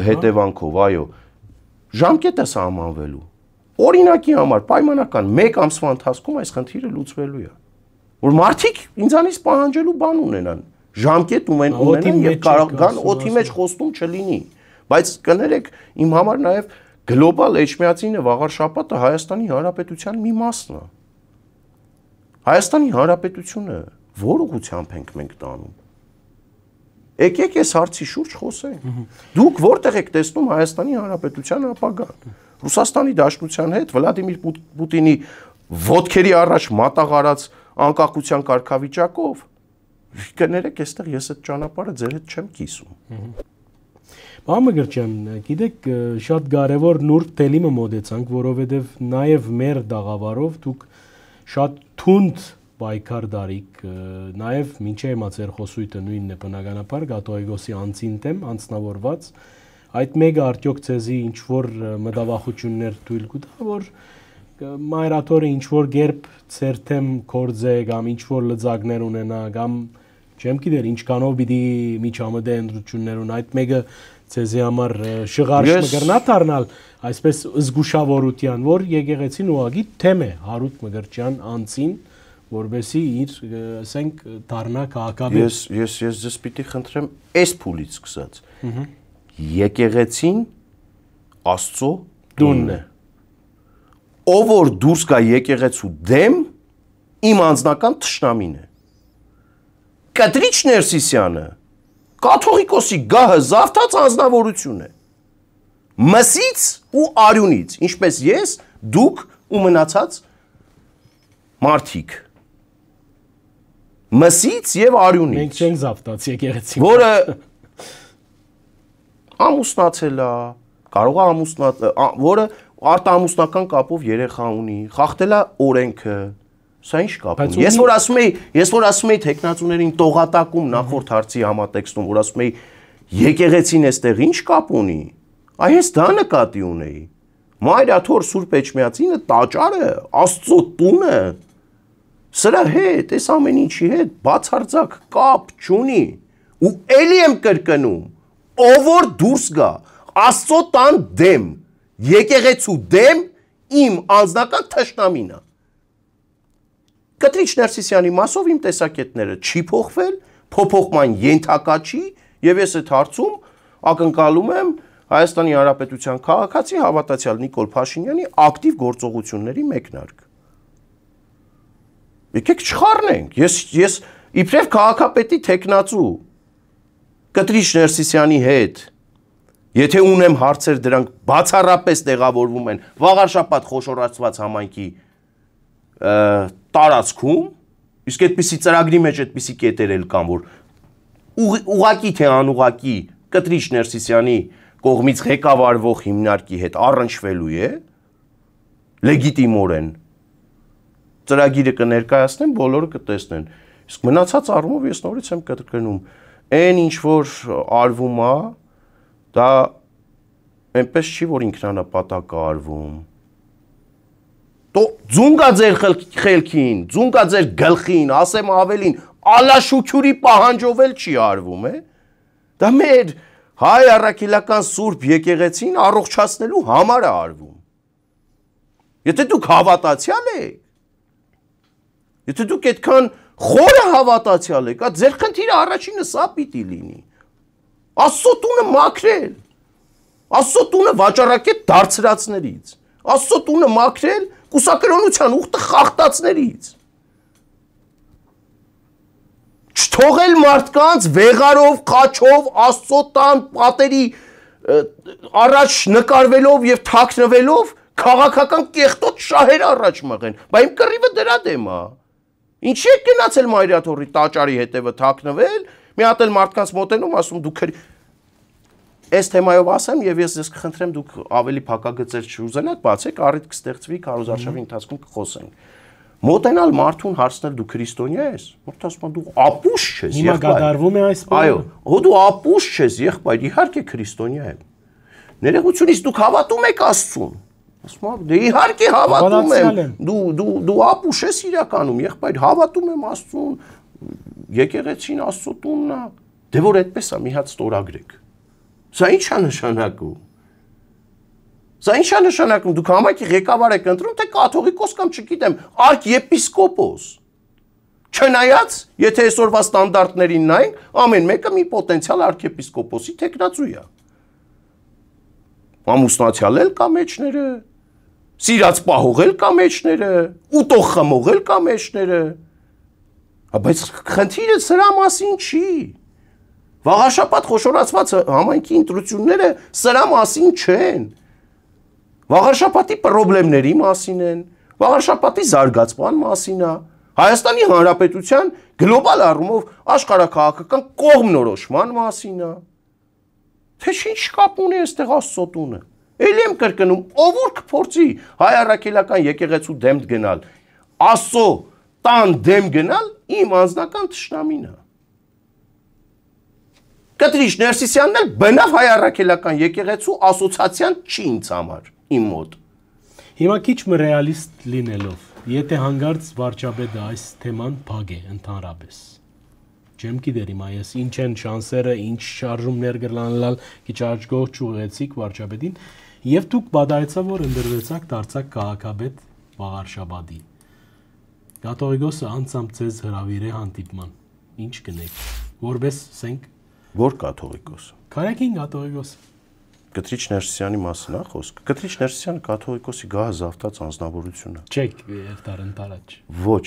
Speaker 3: հետևանքով, այո։ Ժամկետ է սահմանվելու։ Օրինակի համար պայմանական մեկ ամսվա ընթացքում այս խնդիրը լուծվելու է։ Որ մարդիկ ինձանից պահանջելու բան ունենան, ժամկետ ունենան եւ կարող գան օդի մեջ խոստում չլինի, բայց կներեք իմ համար նաեւ Գլոբալ Էջմիածինը Վաղարշապատը Հայաստանի Հանրապետության մի մասն է։ Հայաստանի Հանրապետությունը որ ուղղությամբ ենք մենք տանում։ Եկեք այս հարցի շուրջ խոսենք։ Դուք որտեղ եք տեսնում Հայաստանի Հանրապետության ապագան։ Ռուսաստանի Դաշնության հետ Վլադիմիր Պուտինի ոտքերի առաջ մատաղարած անկախության կարգավիճակով կներեք, այստեղ ես այդ ճանապարհը ձեր հետ չեմ կիսում։
Speaker 1: Մամգրչյան, գիտեք, շատ կարևոր նուրբ թելիմը մոտեցանք, որովհետև նաև մեր դաղավարով դուք շատ թունդ պայքար դարիք, նաև մինչև հիմա ձեր խոսույթը նույնն է բնականաբար Գատոյգոսի անձին դեմ անձնավորված, այդ մեկը արդյոք ցեզի ինչ որ մտավախություններ թույլ կտա, որ Մայրաթորը ինչ որ գերբ ձեր թեմ կորձե կամ ինչ որ լծակներ ունենա կամ Չեմ գիտեր ինչքանով պիտի միջամտե ընտրություններուն այդ մեկը ցեզի համար շղարշ մգրնա դառնալ այսպես զգուշավորության որ եկեղեցին ուղագի թեմ է Հարութ Մկրտչյան անցին որբեսի իր ասենք դառնա քաղաքավեհ
Speaker 3: ես ձեզ պիտի խնդրեմ այս փուլից սկսած եկեղեցին Աստծո տունն է ով որ դուրս գա եկեղեցու դեմ իմ անձնական թշնամին է Կտրիչ Ներսիսյանը կաթողիկոսի գահը զավթած անձնավորություն է մսից ու արյունից ինչպես ես դուք ու մնացած մարդիկ մսից եւ արյունից
Speaker 1: մենք չենք զավթած եկեղեցին
Speaker 3: որը ամուսնացել է կարող է ամուսնալ որը արտամուսնական կապով երեխա ունի խախտել է օրենքը Սա ինչ կապ ունի։ Ես որ ասում եի տեխնացուներին տողատակում նախորդ հարցի համատեքստում, որ ասում եի եկեղեցին էստեղ ինչ կապ ունի։ Այ ես դա նկատի ունեի։ Մայրաթոր Սուրբ Էջմիածինը տաճարը, Աստծո տունը։ Սրա հետ, այս ամեն ինչի հետ բացարձակ կապ չունի։ Ու էլի եմ կրկնում, ով որ դուրս գա Աստծո տան դեմ, եկեղեցու դեմ իմ անձնական թշնամին է։ Կտրիչ Ներսիսյանի մասով իմ տեսակետները չի փոխվել, փոփոխման ենթակա չի, եւ ես այդ հարցում ակնկալում եմ Հայաստանի Հանրապետության քաղաքացի հավատացյալ Նիկոլ Փաշինյանի ակտիվ գործողությունների մեկնարկ։ Եկեք չխառնենք։ Ես իբրև քաղաքապետի տեխնացու Կտրիչ Ներսիսյանի հետ եթե ունեմ հարցեր դրանք բացառապես տեղավորվում են վաղարշաբաթ խոշորացված համայնքի տարածքում, իսկ այդպիսի ծրագրի մեջ այդպիսի կետեր էլ կան, որ ուղակի թե անուղակի Կտրիչ Ներսիսյանի կողմից ղեկավարվող հիմնարկի հետ առնչվելու է, լեգիտիմորեն ծրագիրը կներկայացնեն, բոլորը կտեսնեն, իսկ մնացած առումով ես նորից եմ կրկնում, այն ինչ որ արվում է, դա այնպես չի, որ ինքնանպատակ է արվում, Ձունգա ձեր խելքին, ձունգա ձեր գլխին, ասեմ ավելին, ալաշուքյուրի պահանջով էլ չի արվում, դա մեր հայ առաքելական Սուրբ եկեղեցին առողջացնելու համար է արվում։ Եթե դուք հավատացյալ եք, եթե դուք այդքան խորը հավատացյալ եք, ձեր խնդիրը առաջինը սա պիտի լինի։ Աստծո տունը մաքրել, Աստծո տունը վաճառակետ դարձրածներից, Աստծո տունը մաքրել կուսակրոնության ուխտը խախտածներից չթողել մարդկանց վեղարով, խաչով, Աստծո տան պատերի առաջ նկարվելով եւ թաքնվելով քաղաքական կեղտոտ շահեր առաջ մղեն։ Բայց իմ կռիվը դրա դեմ է։ Ինչի եք գնացել Մայրաթորի տաճարի հետևը թաքնվել, մի հատ էլ մարդկանց մոտենում ասում դուք Այս թեմայով ասեմ եւ ես ձեզ կխնդրեմ դուք ավելի փակագծեր չուզենաք, բացեք, առիթ կստեղծվի քարոզարշավի ընթացքում կխոսենք։ Մոտենալ մարդուն հարցնել դու քրիստոնյա ես, որտե ասում դու ապուշ ես,
Speaker 1: եղբայր։ Հիմա գդարվում է այս բանը։
Speaker 3: Այո, հո դու ապուշ ես, եղբայր, իհարկե քրիստոնյա եմ։ Ներողությունից դուք հավատում եք Աստծուն։ Ասում դե իհարկե հավատում եմ։ Դու ապուշ ես իրականում, եղբայր, հավատում եմ Աստծուն, եկեղեցին Աստծո տունն է։ Դե որ այդպես է, մի հատ ստորագրեք։ Սա ինչ է նշանակում։ Սա ինչ է նշանակում, դուք համայնքի ղեկավար եք ընտրում, թե կաթողիկոս կամ չգիտեմ, արքեպիսկոպոս։ Չնայած, եթե այսօրվա ստանդարտներին նայենք, ամեն մեկը մի պոտենցիալ արքեպիսկոպոսի տեխնացու է։ Ամուսնացյալ էլ կա մեջները, սիրած պահողել կա մեջները, ուտող խմողել կա մեջները։ Բայց խնդիրը սրա մասին չի։ Վաղաշաբաթ խոշորացված համայնքի ընտրությունները սրա մասին չեն։ Վաղաշաբաթի խնդիրների մասին են, վաղաշաբաթի զարգացման մասին է, Հայաստանի Հանրապետության գլոբալ առումով աշխարհաքաղաքական կողմնորոշման մասին է։ Թե ինչ կապ ունի այստեղ Աստծո տունը։ Էլի եմ կրկնում, ով որ կփորձի հայ առաքելական եկեղեցու դեմ գնալ, Աստծո տան դեմ գնալ, իմ անձնական թշնամին է։ Կտրիչ Ներսիսյանն էլ բնավ հայ առաքելական եկեղեցու ասոցիացիան չի ինձ համար, իմ մոտ։
Speaker 1: Հիմա քիչ մը ռեալիստ լինելով, եթե հանգարց վարչապետը այս թեման փակ է ընդհանրապես։ Չեմ գիտեր հիմա ես ինչ են շանսերը, ինչ շարժումներ կլանալ, քիչ աճգող ճուղեցիք վարչապետին եւ դուք բադայեցա որ ընդրվեցաք դարձակ քաղաքապետ Վաղարշաբադի։ Կաթողիկոսը անցամ ձեզ հրավիրե հանդիպման։ Ինչ կնեք։ Որպես ասենք
Speaker 3: Որ կաթողիկոս։
Speaker 1: Քարակին կաթողիկոս։
Speaker 3: Կտրիչ Ներսիսյանի մասին է խոսքը։ Կտրիչ Ներսիսյանը կաթողիկոսի գահազավտած անձնավորություն է։
Speaker 1: Չեք երթարն տարած։
Speaker 3: Ոչ։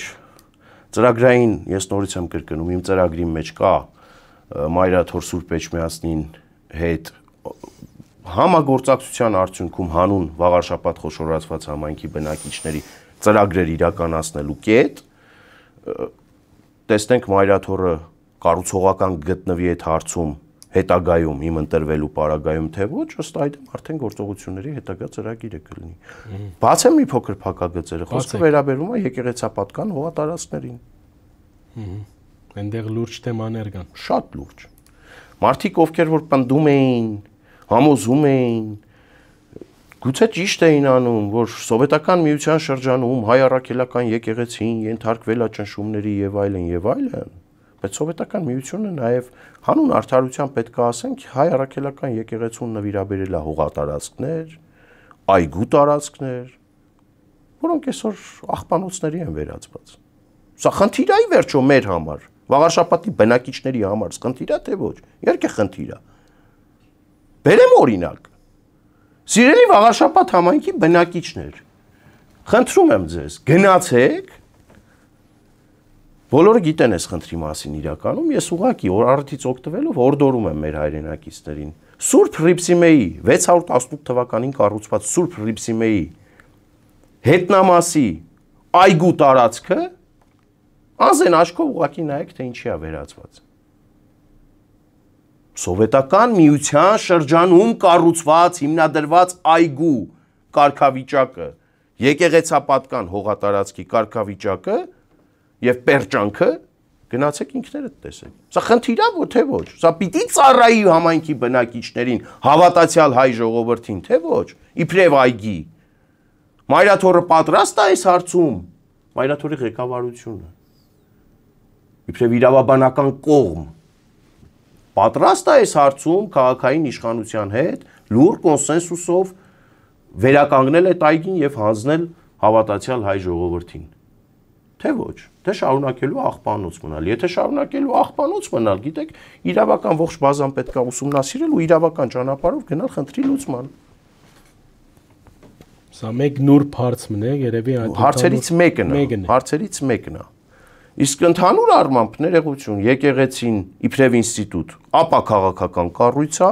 Speaker 3: Ծրագրային ես նորից եմ կրկնում, իմ ծրագրի մեջ կա Մայրաթոր Սուրբ Էջմիածնին հետ համագործակցության արդյունքում հանուն Վաղարշապատ խոշորացված համայնքի բնակիչների ծրագրեր իրականացնելու կետ տեսնենք Մայրաթորը կառուցողական գտնվի այդ հարցում հետագայում իմ ընտրվելու պարագայում թե ոչ, ըստ այդմ արդեն գործողությունների հետագա ծրագիրը կլինի։ Բացեմ մի փոքր փակագծերը, խոսքը վերաբերում է եկեղեցապատկան հողատարածքներին։
Speaker 1: Այնտեղ լուրջ թեմաներ կան։
Speaker 3: Շատ լուրջ։ Մարդիկ ովքեր որ պնդում էին, համոզում էին, գուցե ճիշտ էին անում, որ սովետական միության շրջանում հայ առաքելական եկեղեցին ենթարկվել է ճնշումների եւ այլն, բայց սովետական միությունը նաեւ հանուն արդարության պետք է ասենք հայ առաքելական եկեղեցուն նվիրաբերել է հողատարածքներ, այգու տարածքներ, որոնք այսօր աղբանոցների են վերածված։ Սա խնդիր է վերջո մեր համար, Վաղարշապատի բնակիչների համար, խնդիր է թե ոչ։ Իհարկե խնդիր է։ Բերեմ օրինակ։ Սիրելի Վաղարշապատ համայնքի բնակիչներ, խնդրում եմ ձեզ, գնացեք Բոլորը գիտեն այս խնդրի մասին իրականում, ես ուղղակի արդից օգտվելով օրդորում եմ մեր հայրենակիցներին։ Սուրբ Հռիփսիմեի 618 թվականին կառուցված Սուրբ Հռիփսիմեի հետնամասի այգու տարածքը անզեն աչքով ուղղակի նայեք թե ինչի է վերածված։ Սովետական միության շրջանում կառուցված հիմնադրված այգու կարգավիճակը, եկեղեցապատկան հողատարածքի կարգավիճակը Եվ պերճանքը գնացեք ինքներդ տեսեք։ Սա խնդիր է որ թե ոչ։ Սա պիտի ծառայի համայնքի բնակիչներին, հավատացյալ հայ ժողովրդին, թե ոչ։ Իբրև այգի։ Մայրաթորը պատրաստ է այս հարցում։ Մայրաթորի ղեկավարությունը։ Իբրև իրավաբանական կողմ։ Պատրաստ է այս հարցում քաղաքային իշխանության հետ լուր կոնսենսուսով վերականգնել այդ այգին եւ հանձնել հավատացյալ հայ ժողովրդին։ Թե ոչ, թե շարունակելու աղբանոց մնալ, եթե շարունակելու աղբանոց մնալ, գիտեք, իրավական ողջ բազան պետք է ուսումնասիրել ու իրավական ճանապարհով գնալ խնդրի լուծման։
Speaker 1: Սա մեկ նուրբ հարց մնա, երևի այդ
Speaker 3: հարցերից մեկն է։ Իսկ ընդհանուր առմամբ ներողություն, եկեղեցին իբրև ինստիտուտ, ապա քաղաքական կառույց է,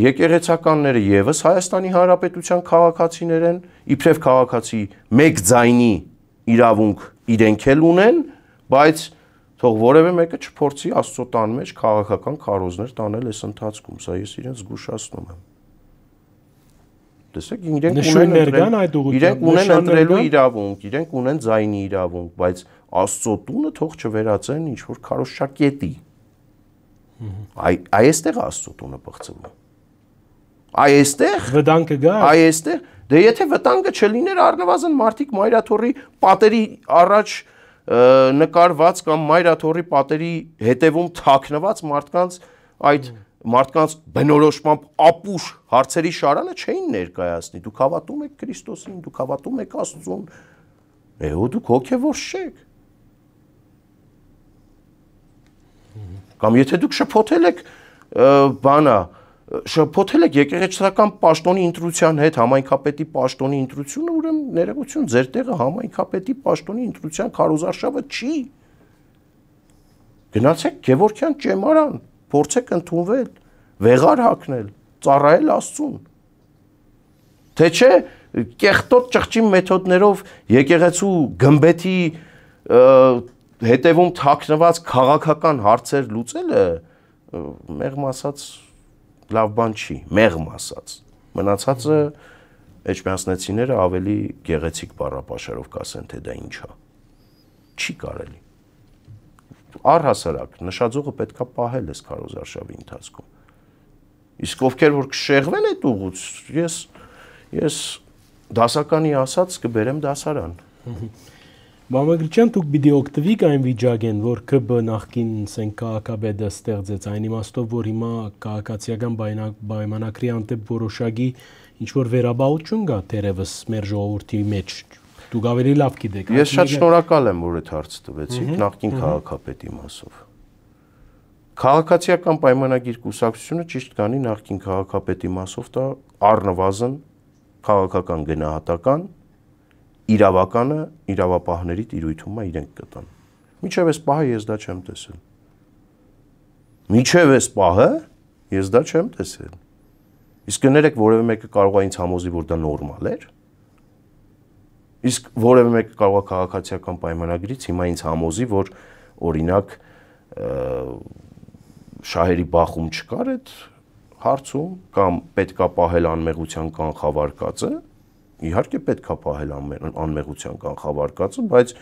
Speaker 3: եկեղեցականները եւս Հայաստանի Հանրապետության քաղաքացիներ են, իբրև քաղաքացի մեկ ձայնի իրավունք իրենք էլ ունեն, բայց թող որևէ մեկը չփորձի Աստծո տան մեջ քաղաքական քարոզներ տանել այս ընթացքում, սա ես իրենց զգուշացնում եմ։ Տեսեք, իրենք ունեն ընտրելու իրավունք, իրենք ունեն ձայնի իրավունք, բայց Աստծո տունը թող չվերածեն ինչ որ քարոզչակետի։ Այստեղ Աստծո տունը բացվում։ Այստեղ
Speaker 1: վտանգը գա։
Speaker 3: Այստեղ Դե եթե վտանգը չլիներ առնվազն մարդիկ Մայրաթորի պատերի առաջ նկարված կամ Մայրաթորի պատերի հետևում թաքնված մարդկանց այդ մարդկանց բնորոշմամբ ապուշ հարցերի շարանը չէին ներկայացնի։ Դուք հավատում եք Քրիստոսին, դուք հավատում եք Աստծուն։ Դուք հոգևոր չեք։ Կամ եթե դուք շփոթել եք շփոթել եք եկեղեցական պաշտոնի ընտրության հետ համայնքապետի պաշտոնի ընտրությունը, ուրեմն ներողություն, ձեր տեղը համայնքապետի պաշտոնի ընտրության քարոզարշավը չի։ Գնացեք Գևորգյան ճեմարան, փորձեք ընդունվել, վեղար հագնել, ծառայել Աստծուն։ Թե չէ կեղտոտ ճղճի մեթոդներով եկեղեցու գմբեթի հետևում թաքնված քաղաքական հարցեր լուծելը մեղմ ասած լավ բան չի, մեղմ ասած։ Մնացածը էջմիածնեցիները ավելի գեղեցիկ բառապաշարով կասեն, թե դա ինչ է։ Չի կարելի։ Առհասարակ նշաձողը պետքա պահել այս քարոզարշավի ընթացքում։ Իսկ ովքեր որ կշեղվեն այդ ուղուց, ես դասականի ասած կբերեմ դասարան։
Speaker 1: Բամագրիչյան դուք պիտի օգտվիք այն վիճակեն, որ ԿԲ նախկին ասենք քաղաքապետը ստեղծեց այն իմաստով, որ հիմա քաղաքացիական պայմանագրի հանդեպ որոշակի ինչ որ վերաբաղություն կա թերևս մեր ժողովրդի մեջ։ Դուք ավելի լավ գիտեք։
Speaker 3: Ես շատ շնորհակալ եմ, որ այդ հարցը տվեցիք նախկին քաղաքապետի մասով։ Քաղաքացիական պայմանագիր կուսակցությունը ճիշտ կանի նախկին քաղաքապետի մասով դա առնվազն քաղաքական գնահատական իրավականը իրավապահների տիրույթում իրենք կտան։ Մինչև այս պահը ես դա չեմ տեսել։ Մինչև այս պահը ես դա չեմ տեսել։ Իսկ կներեք որևէ մեկը կարող է ինձ համոզի, որ դա նորմալ էր։ Իսկ որևէ մեկը կարող է քաղաքացիական պայմանագրից հիմա ինձ համոզի, որ օրինակ շահերի բախում չկար այդ հարցում կամ պետքա պահել անմեղության կանխավարկածը, իհարկե պետքա պահել անմեղության կանխավարկածը, բայց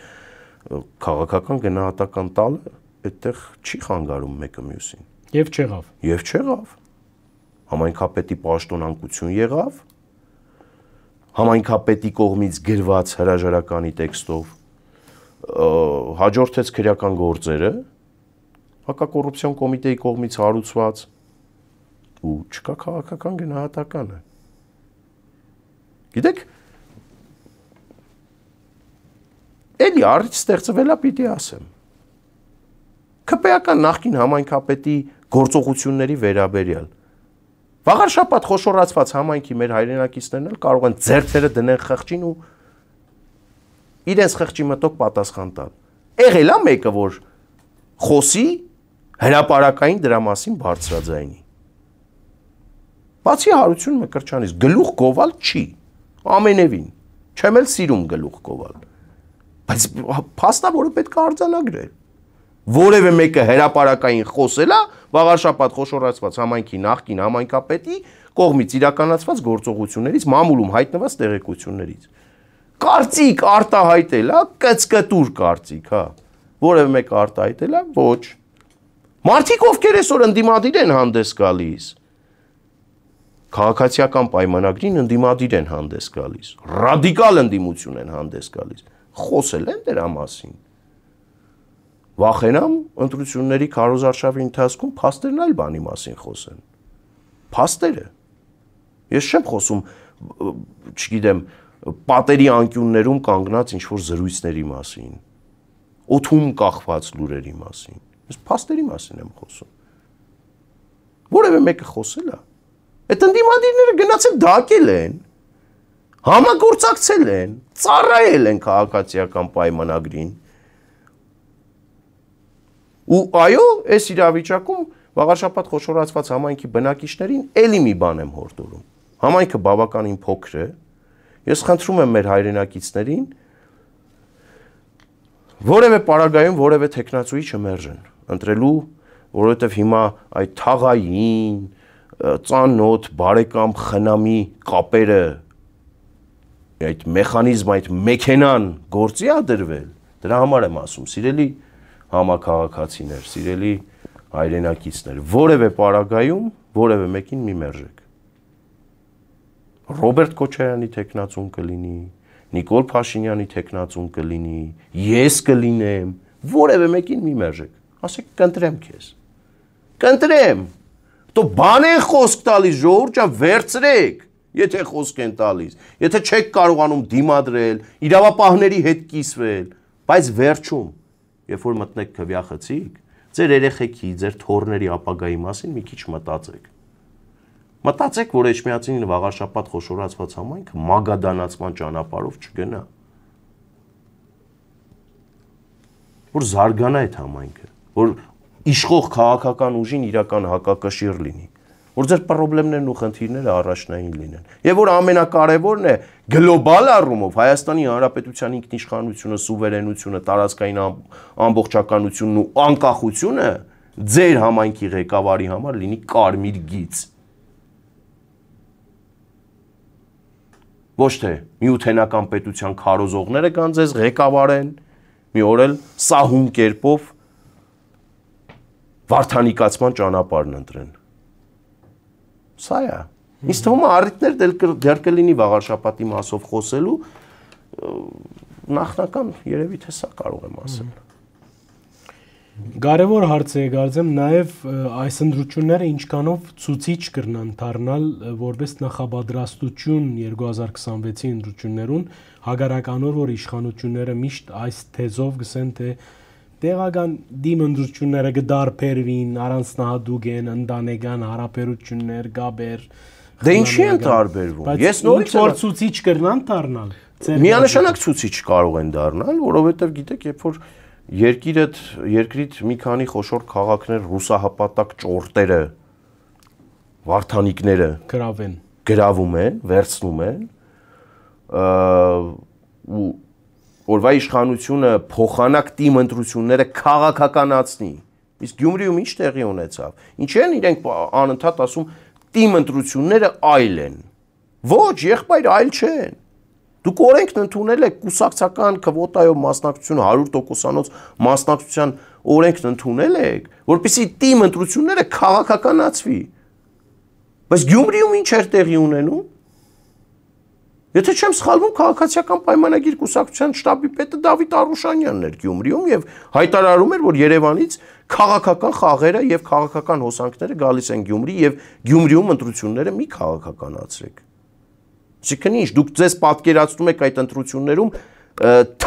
Speaker 3: քաղաքական գնահատական տալը այդտեղ չի խանգարում մեկը մյուսին։
Speaker 1: Եվ չեղավ։
Speaker 3: Եվ չեղավ։ Համայնքապետի պաշտոնանկություն եղավ, համայնքապետի կողմից գրված հրաժարականի տեքստով, հաջորդեց քրեական գործերը, հակակոռուպցիոն կոմիտեի կողմից հարուցված ու չկա քաղաքական գնահատականը։ Գիտեք, էլի առիթ ստեղծվելա պիտի ասեմ։ ԿՊ-ական նախկին համայնքապետի գործողությունների վերաբերյալ վաղար շաբաթ խոշորացված համայնքի մեր հայրենակիցներն էլ կարող են ձեռքերը դնեն խղճին ու իրենց խղճի մտոք պատասխան տալ։ Եղել է մեկը, որ խոսի հրապարակային դրա մասին բարձրաձայնի։ Բացի Հարություն Մկրտչյանից գլուխ գովալ չի, ամենևին, չեմ էլ սիրում գլուխ գովալ, բայց փաստավորը պետք է արձանագրել։ Որևէ մեկը հրապարակային խոսել է վաղար շաբաթ խոշորացված համայնքի նախկին համայնքապետի կողմից իրականացված գործողություններից, մամուլում հայտնված տեղեկություններից։ Կարծիք արտահայտել է, կծկտուր կարծիք, հա։ Որևէ մեկը արտահայտել է, ոչ։ Մարդիկ ովքեր այսօր ընդդիմադիր են հանդես գալիս, քաղաքացիական պայմանագրին ընդդիմադիր են հանդես գալիս, ռադիկալ ընդդիմություն են հանդես գալիս, խոսել են դրա մասին։ Վախենամ ընտրությունների քարոզարշավի ընթացքում փաստերն այլ բանի մասին խոսեն։ Փաստերը։ Ես չեմ խոսում, չգիտեմ, պատերի անկյուններում կանգնած ինչ-որ զրույցների մասին, օդում կախված լուրերի մասին։ Ես փաստերի մասին եմ խոսում։ Որևէ մեկը խոսել է։ Այդ ընդդիմադիրները գնացել դակել են, համագործակցել են, ծառայել են քաղաքացիական պայմանագրին։ Ու այո, այս իրավիճակում վաղար շաբաթ խոշորացված համայնքի բնակիչներին էլի մի բան եմ հորդորում։ Համայնքը բավականին փոքր է։ Ես խնդրում եմ մեր հայրենակիցներին որևէ պարագայում որևէ տեխնացուի չմերժեն, ընտրելու, որովհետև հիմա այդ թաղային, ծանոթ, բարեկամ, խնամի կապերը, այդ մեխանիզմը, այդ մեքենան գործի է դրվել, դրա համար եմ ասում, սիրելի համաքաղաքացիներ, սիրելի հայրենակիցներ, որևէ պարագայում, որևէ մեկին մի մերժեք։ Ռոբերտ Քոչարյանի տեխնացուն կլինի, Նիկոլ Փաշինյանի տեխնացուն կլինի, ես կլինեմ, որևէ մեկին մի մերժեք, ասեք կընտրեմ քեզ, կընտրեմ, դու բան են խոսք տալիս, ժողովուրդ ջան, վերցրեք, եթե խոսք են տալիս, եթե չեք կարողանում դիմադրել, իրավապահների հետ կիսվել, բայց վերջում, երբ որ մտնեք քվյախցիկ, ձեր երեխեքի, ձեր թոռների ապագայի մասին մի քիչ մտածեք։ Մտածեք, որ Էջմիածին վաղար շաբաթ խոշորացված համայնքը մագադանացման ճանապարհով չգնա։ Որ զարգանա այդ համայնքը, որ իշխող քաղաքական ուժին իրական հակակշիռ լինի, որ ձեր խնդիրներն ու խնդիրները առաջնային լինեն։ Եվ որ ամենակարևորն է գլոբալ առումով Հայաստանի Հանրապետության ինքնիշխանությունը, սուվերենությունը, տարածքային ամբողջականությունն ու անկախությունը ձեր համայնքի ղեկավարի համար լինի կարմիր գիծ։ Ոչ թե միութենական պետության քարոզողները կան ձեզ ղեկավարեն, մի օր էլ սահուն կերպով վարդանիկացման ճանապարհն ընտրեն։ Սա է։ Ինձ թվում է առիթներ դեռ կլինի վաղար շաբաթի մասով խոսելու, նախնական երևի թե սա կարող եմ ասել։
Speaker 1: Կարևոր հարց է կարծեմ նաև այս ընտրությունները ինչքանով ցուցիչ կրնան դառնալ որպես նախապատրաստություն 2026-ի ընտրություններուն հագարականոր որ իշխանությունները միշտ այս թեզով գսեն թե տեղական դիմ ընտրությունները կդարբերվին առանձնահատուկ են ընտանեկան հարաբերություններ գաբեր
Speaker 3: Դե ինչի են տարբերվում։ Ես նորից
Speaker 1: որ ցուցիչ կրնան դառնալ։
Speaker 3: Միանշանակ ցուցիչ կարող են դառնալ, որովհետև գիտեք, երբ որ երկրիդ մի քանի խոշոր քաղաքներ ռուսահապատակ ճորտերը վարդանիկները գրավում են, վերցնում են, ու օրվա իշխանությունը փոխանակ թիմ ընտրությունները քաղաքականացնի։ Իսկ Գյումրիում ինչ տեղի ունեցավ։ Ինչի են իրենք անընդհատ ասում թիմ ընտրությունները այլ են։ Ոչ, եղբայր այլ չեն։ Դուք օրենքն ընդունել եք կուսակցական քվոտայով մասնակցություն 100%-անոց մասնակցության օրենքն ընդունել եք, որպեսզի թիմ ընտրությունները քաղաքականացվի։ Բայց Գյումրիում ինչ էր տեղի ունենում։ Եթե չեմ սխալվում, քաղաքացիական պայմանագիր կուսակցության շտաբի պետը Դավիթ Արուշանյանն էր Գյումրիում եւ հայտարարում էր, որ Երևանից քաղաքական խաղերը եւ քաղաքական հոսանքները գալիս են Գյումրի եւ Գյումրիում ընտրությունները մի քաղաքականացրեք։ Այսինքն ինչ, դուք ձեզ պատկերացնում եք այդ ընտրություններում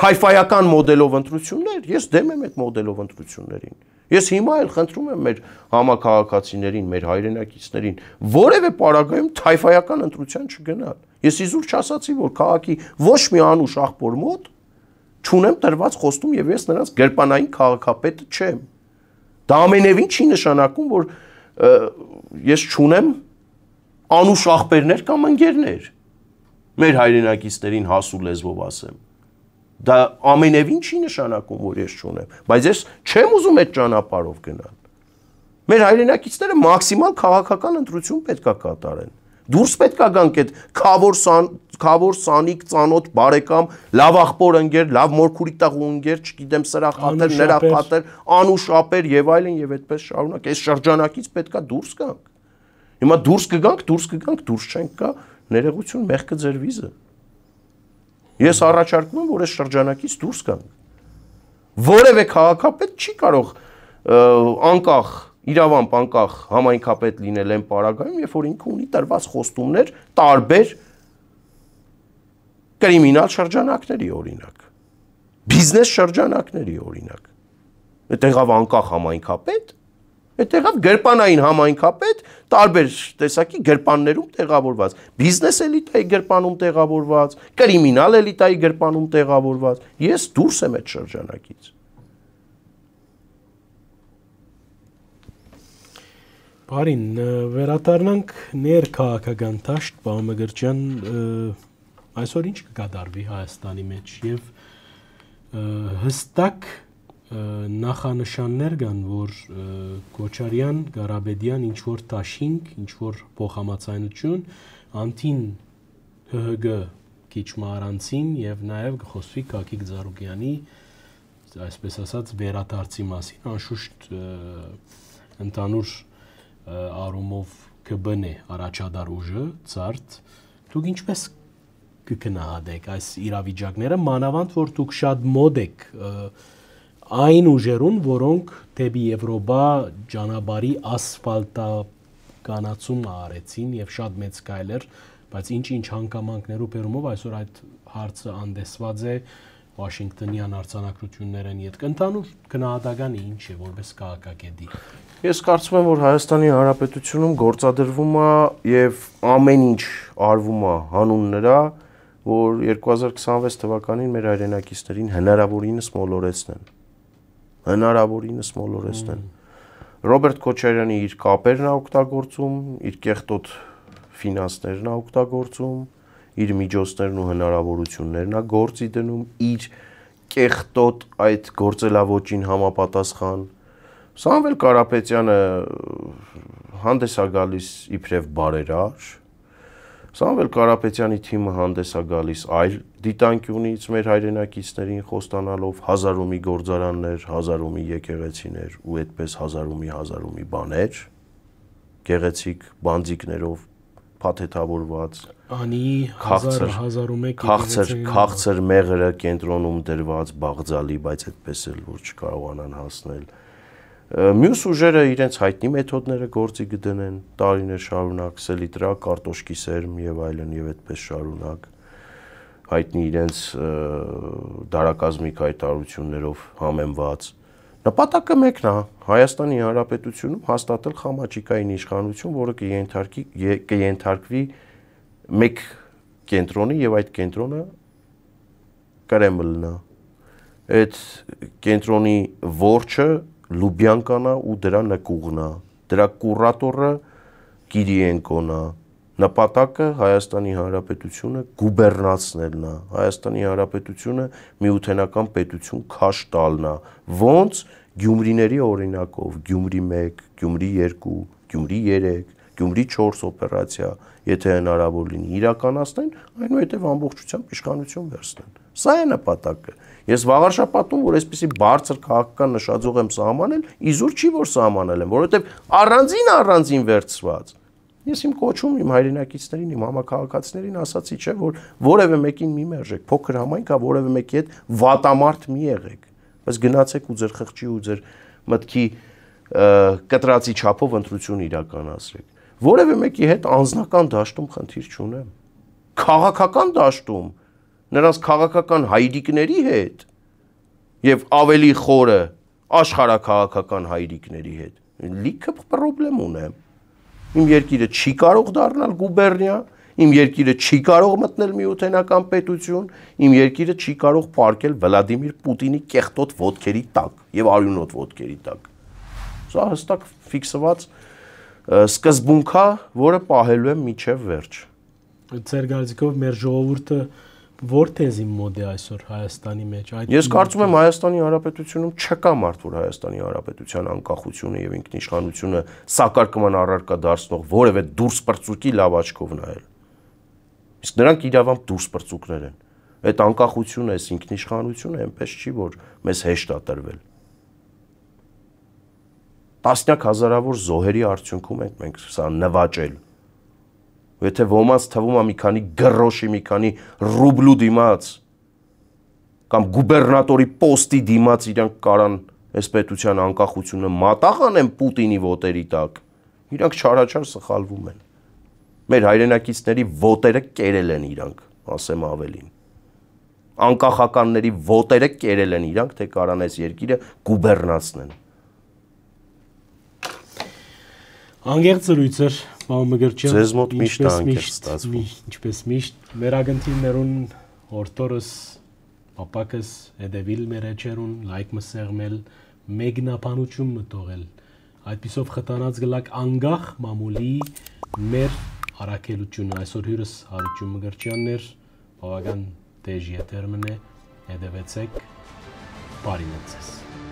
Speaker 3: թայֆայական մոդելով ընտրություններ, ես դեմ եմ այդ մոդելով ընտրություններին։ Ես հիմա էլ խնդրում եմ մեր համակարգացիներին, մեր հայրենակիցներին, որևէ պարագայում թայֆայական ընտրության չգնալ։ Ես իզուր չասացի, որ քաղաքի ոչ մի անուշ աղբոր մոտ չունեմ տրված խոստում եւ ես նրանց գրպանային քաղաքապետը չեմ։ Դա ամենևին չի նշանակում, որ ես չունեմ անուշ աղբերներ կամ ընկերներ։ Մեր հայրենակիցներին հասու լեզվով ասեմ։ Դա ամենևին չի նշանակում, որ ես չունեմ, բայց ես չեմ ուզում այդ ճանապարհով գնալ։ Մեր հայրենակիցները մաքսիմալ քաղաքական ընտրություն պետքա կատարեն։ Դուրս պետքա գանք այդ քավոր սանիկ ծանոթ բարեկամ, լավ աղբոր ընկեր, լավ մորքուրի տաղու ընկեր, չգիտեմ սրախատեր, նրախատեր, անուշապեր եւ այլն եւ այդպես շարունակ։ Այս շրջանակից պետքա դուրս գանք։ Հիմա դուրս կգանք, դուրս չենք գա, ներողություն, մեղքը ձեր վիզը։ Ես առաջարկում եմ, որ այս շրջանակից դուրս գանք։ Որևէ քաղաքապետ չի կարող անկախ իրավամբ անկախ համայնքապետ լինել այն պարագայում, երբ որ ինքը ունի տրված խոստումներ տարբեր կրիմինալ շրջանակների օրինակ, բիզնես շրջանակների օրինակ։ Այդ եղավ անկախ համայնքապետ, այդ եղավ գրպանային համայնքապետ, տարբեր տեսակի գրպաններում տեղավորված, բիզնես էլիտայի գրպանում տեղավորված, կրիմինալ էլիտայի գրպանում տեղավորված։ Ես դուրս եմ այդ շրջանակից։
Speaker 1: Բարին, վերադառնանք ներքաղաքական դաշտ, պարոն Մկրտչյան, այսօր ինչ կկատարվի Հայաստանի մեջ եւ հստակ նախանշաններ կան, որ Քոչարյան, Ղարաբեդյան ինչ որ տաշինք, ինչ որ փոխհամաձայնություն անտին ՀՀԳ քիչմարանցին եւ նաեւ կխոսվի Գագիկ Ծառուկյանի, այսպես ասած, վերադարձի մասին, անշուշտ ընդանուր արումով ԿԲՆ առաջադար ուժը, ցարտ, դուք ինչպես կգնահատեք այս իրավիճակները, մանավանդ որ դուք շատ մոդ եք այն ուժերուն, որոնք դեպի Եվրոպա ճանապարհի ասֆալտականացում արեցին եւ շատ մեծ կայլեր, բայց ինչ հանգամանքներով բերումով այսօր այդ հարցը անդեսված է Վաշինգտոնյան արձանագրություններն իդ կընտանուր գնահատականը ինչ է որպես քաղաքագետի։
Speaker 3: Ես կարծում եմ, որ Հայաստանի Հանրապետությունում գործադրվում է եւ ամեն ինչ արվում է հանուն նրա, որ 2026 թվականին մեր հայրենակիցներին հնարավորինս մոլորեցնեն։ Ռոբերտ Քոչարյանի իր կապերն է օգտագործում, իր կեղտոտ ֆինանսներն է օգտագործում, իր միջոցներն ու հնարավորություններն է գործի դնում, իր կեղտոտ այդ գործելավոճին համապատասխան։ Սամվել Կարապետյանը հանդես է գալիս իբրև բարերար, Սամվել Կարապետյանի թիմը հանդես է գալիս այլ դիտանկյունից մեր հայրենակիցներին խոստանալով հազարումի գործարաններ, հազարումի եկեղեցիներ ու այդպես հազարումի բաներ, գեղեցիկ բանձիկներով փաթեթավորված,
Speaker 1: Անի 1001
Speaker 3: քաղցր մեղրը կենտրոնում դրված բաղձալի, բայց այդպես էլ որ չկարողանան հասնել։ Մյուս ուժերը իրենց հայտնի մեթոդները գործի կդնեն, տարիներ շարունակ սելիտրա, կարտոշկի սերմ եւ այլն եւ այդպես շարունակ։ Հայտնի իրենց դարակազմիկ հայտարարություններով համեմված։ Նպատակը մեկն է՝ Հայաստանի Հանրապետությունում հաստատել խամաչիկային իշխանություն, որը կենթարկվի մեկ կենտրոնի եւ այդ կենտրոնը Կրեմլն է։ Այդ կենտրոնի որջը Լուբյանկան է ու դրա նկուղն է։ Դրա կուրատորը Կիրիենկոն է։ Նպատակը Հայաստանի Հանրապետությունը գուբերնացնելն է։ Հայաստանի Հանրապետությունը միութենական պետություն քաշ տալն է։ Ոնց Գյումրիների օրինակով Գյումրի 1, Գյումրի 2, Գյումրի 3, Գյումրի 4 օպերացիա, եթե հնարավոր լինի իրականացնեն, այնուհետև ամբողջությամբ իշխանություն վերցնեն։ Սա է նպատակը։ Ես վաղ շաբաթում, որ այսպեսի բարձր քաղաքական նշաձող եմ սահմանել, իզուր չի որ սահմանել եմ, որովհետև առանձին վերցված։ Ես իմ կոչում իմ հայրենակիցներին, իմ համակարգացիներին ասացի, չէ, որ որևէ մեկին մի մերժեք, փոքր համայնք է, որևէ մեկի հետ վատամարդ մի եղեք, բայց գնացեք ու ձեր խղճի ու ձեր մտքի կտրածի չափով ընտրություն իրականացրեք։ Որևէ մեկի հետ անձնական դաշտում խնդիր չունեմ։ Քաղաքական դաշտում նրանց քաղաքական հայրիկների հետ եւ ավելի խորը աշխարհակաղակական հայրիկների հետ լիքը խնդրեմ ունեմ։ Իմ երկիրը չի կարող դառնալ գուբերնիա, իմ երկիրը չի կարող մտնել միութենական պետություն, իմ երկիրը չի կարող պարկել Վլադիմիր Պուտինի կեղտոտ ոտքերի տակ եւ արյունոտ ոտքերի տակ։ Սա հստակ ֆիքսված սկզբունք է, որը պահելու եմ մինչև վերջ։
Speaker 1: Ձեր գալիքով մեր ժողովուրդը որ թեզի մոդ է այսօր Հայաստանի մեջ։
Speaker 3: Ես կարծում եմ Հայաստանի Հանրապետությունում չկա մարդ, որ Հայաստանի Հանրապետության անկախությունը եւ ինքնիշխանությունը սակարկման առարկա դարձնող որևէ դուրս պրծուկի լավ աչքով նայել։ Իսկ նրանք իրավամբ դուրս պրծուկներ են։ Այդ անկախությունը, այս ինքնիշխանությունը այնպես չի, որ մեզ հեշտ է տրվել։ Տասնյակ հազարավոր զոհերի արդյունքում ենք մենք սա նվաճել։ Եթե ոմանց թվում է մի քանի գրոշի, մի քանի ռուբլու դիմաց կամ գուբերնատորի պոստի դիմաց իրանք կարան այս պետության անկախությունը մատաղ անեն Պուտինի ոտերի տակ, իրանք չարաչար սխալվում են։ Մեր հայրենակիցների ոտերը կերել են իրանք, ասեմ ավելին։ Անկախականների ոտերը կերել են իրանք, թե կարան այս երկիրը գուբերնացնեն։
Speaker 1: Անգերց զրույց էր, պարոն Մկրտչյան։
Speaker 3: Ձեզ մոտ միշտ անգերց ստացվում։
Speaker 1: Ինչպես միշտ, մեր ագնտիներուն օրտորս պապակս հետևիլ մեր էջերուն, լայք մսեղմել, մեգնապանություն մտողել։ Այդպիսով խտանած գլակ անգախ մամուլի մեր առաքելությունը այսօր հյուրս Հարություն Մկրտչյանն էր, բավական դեժ եթերմն է, հետևեցեք, բարի մնացեք։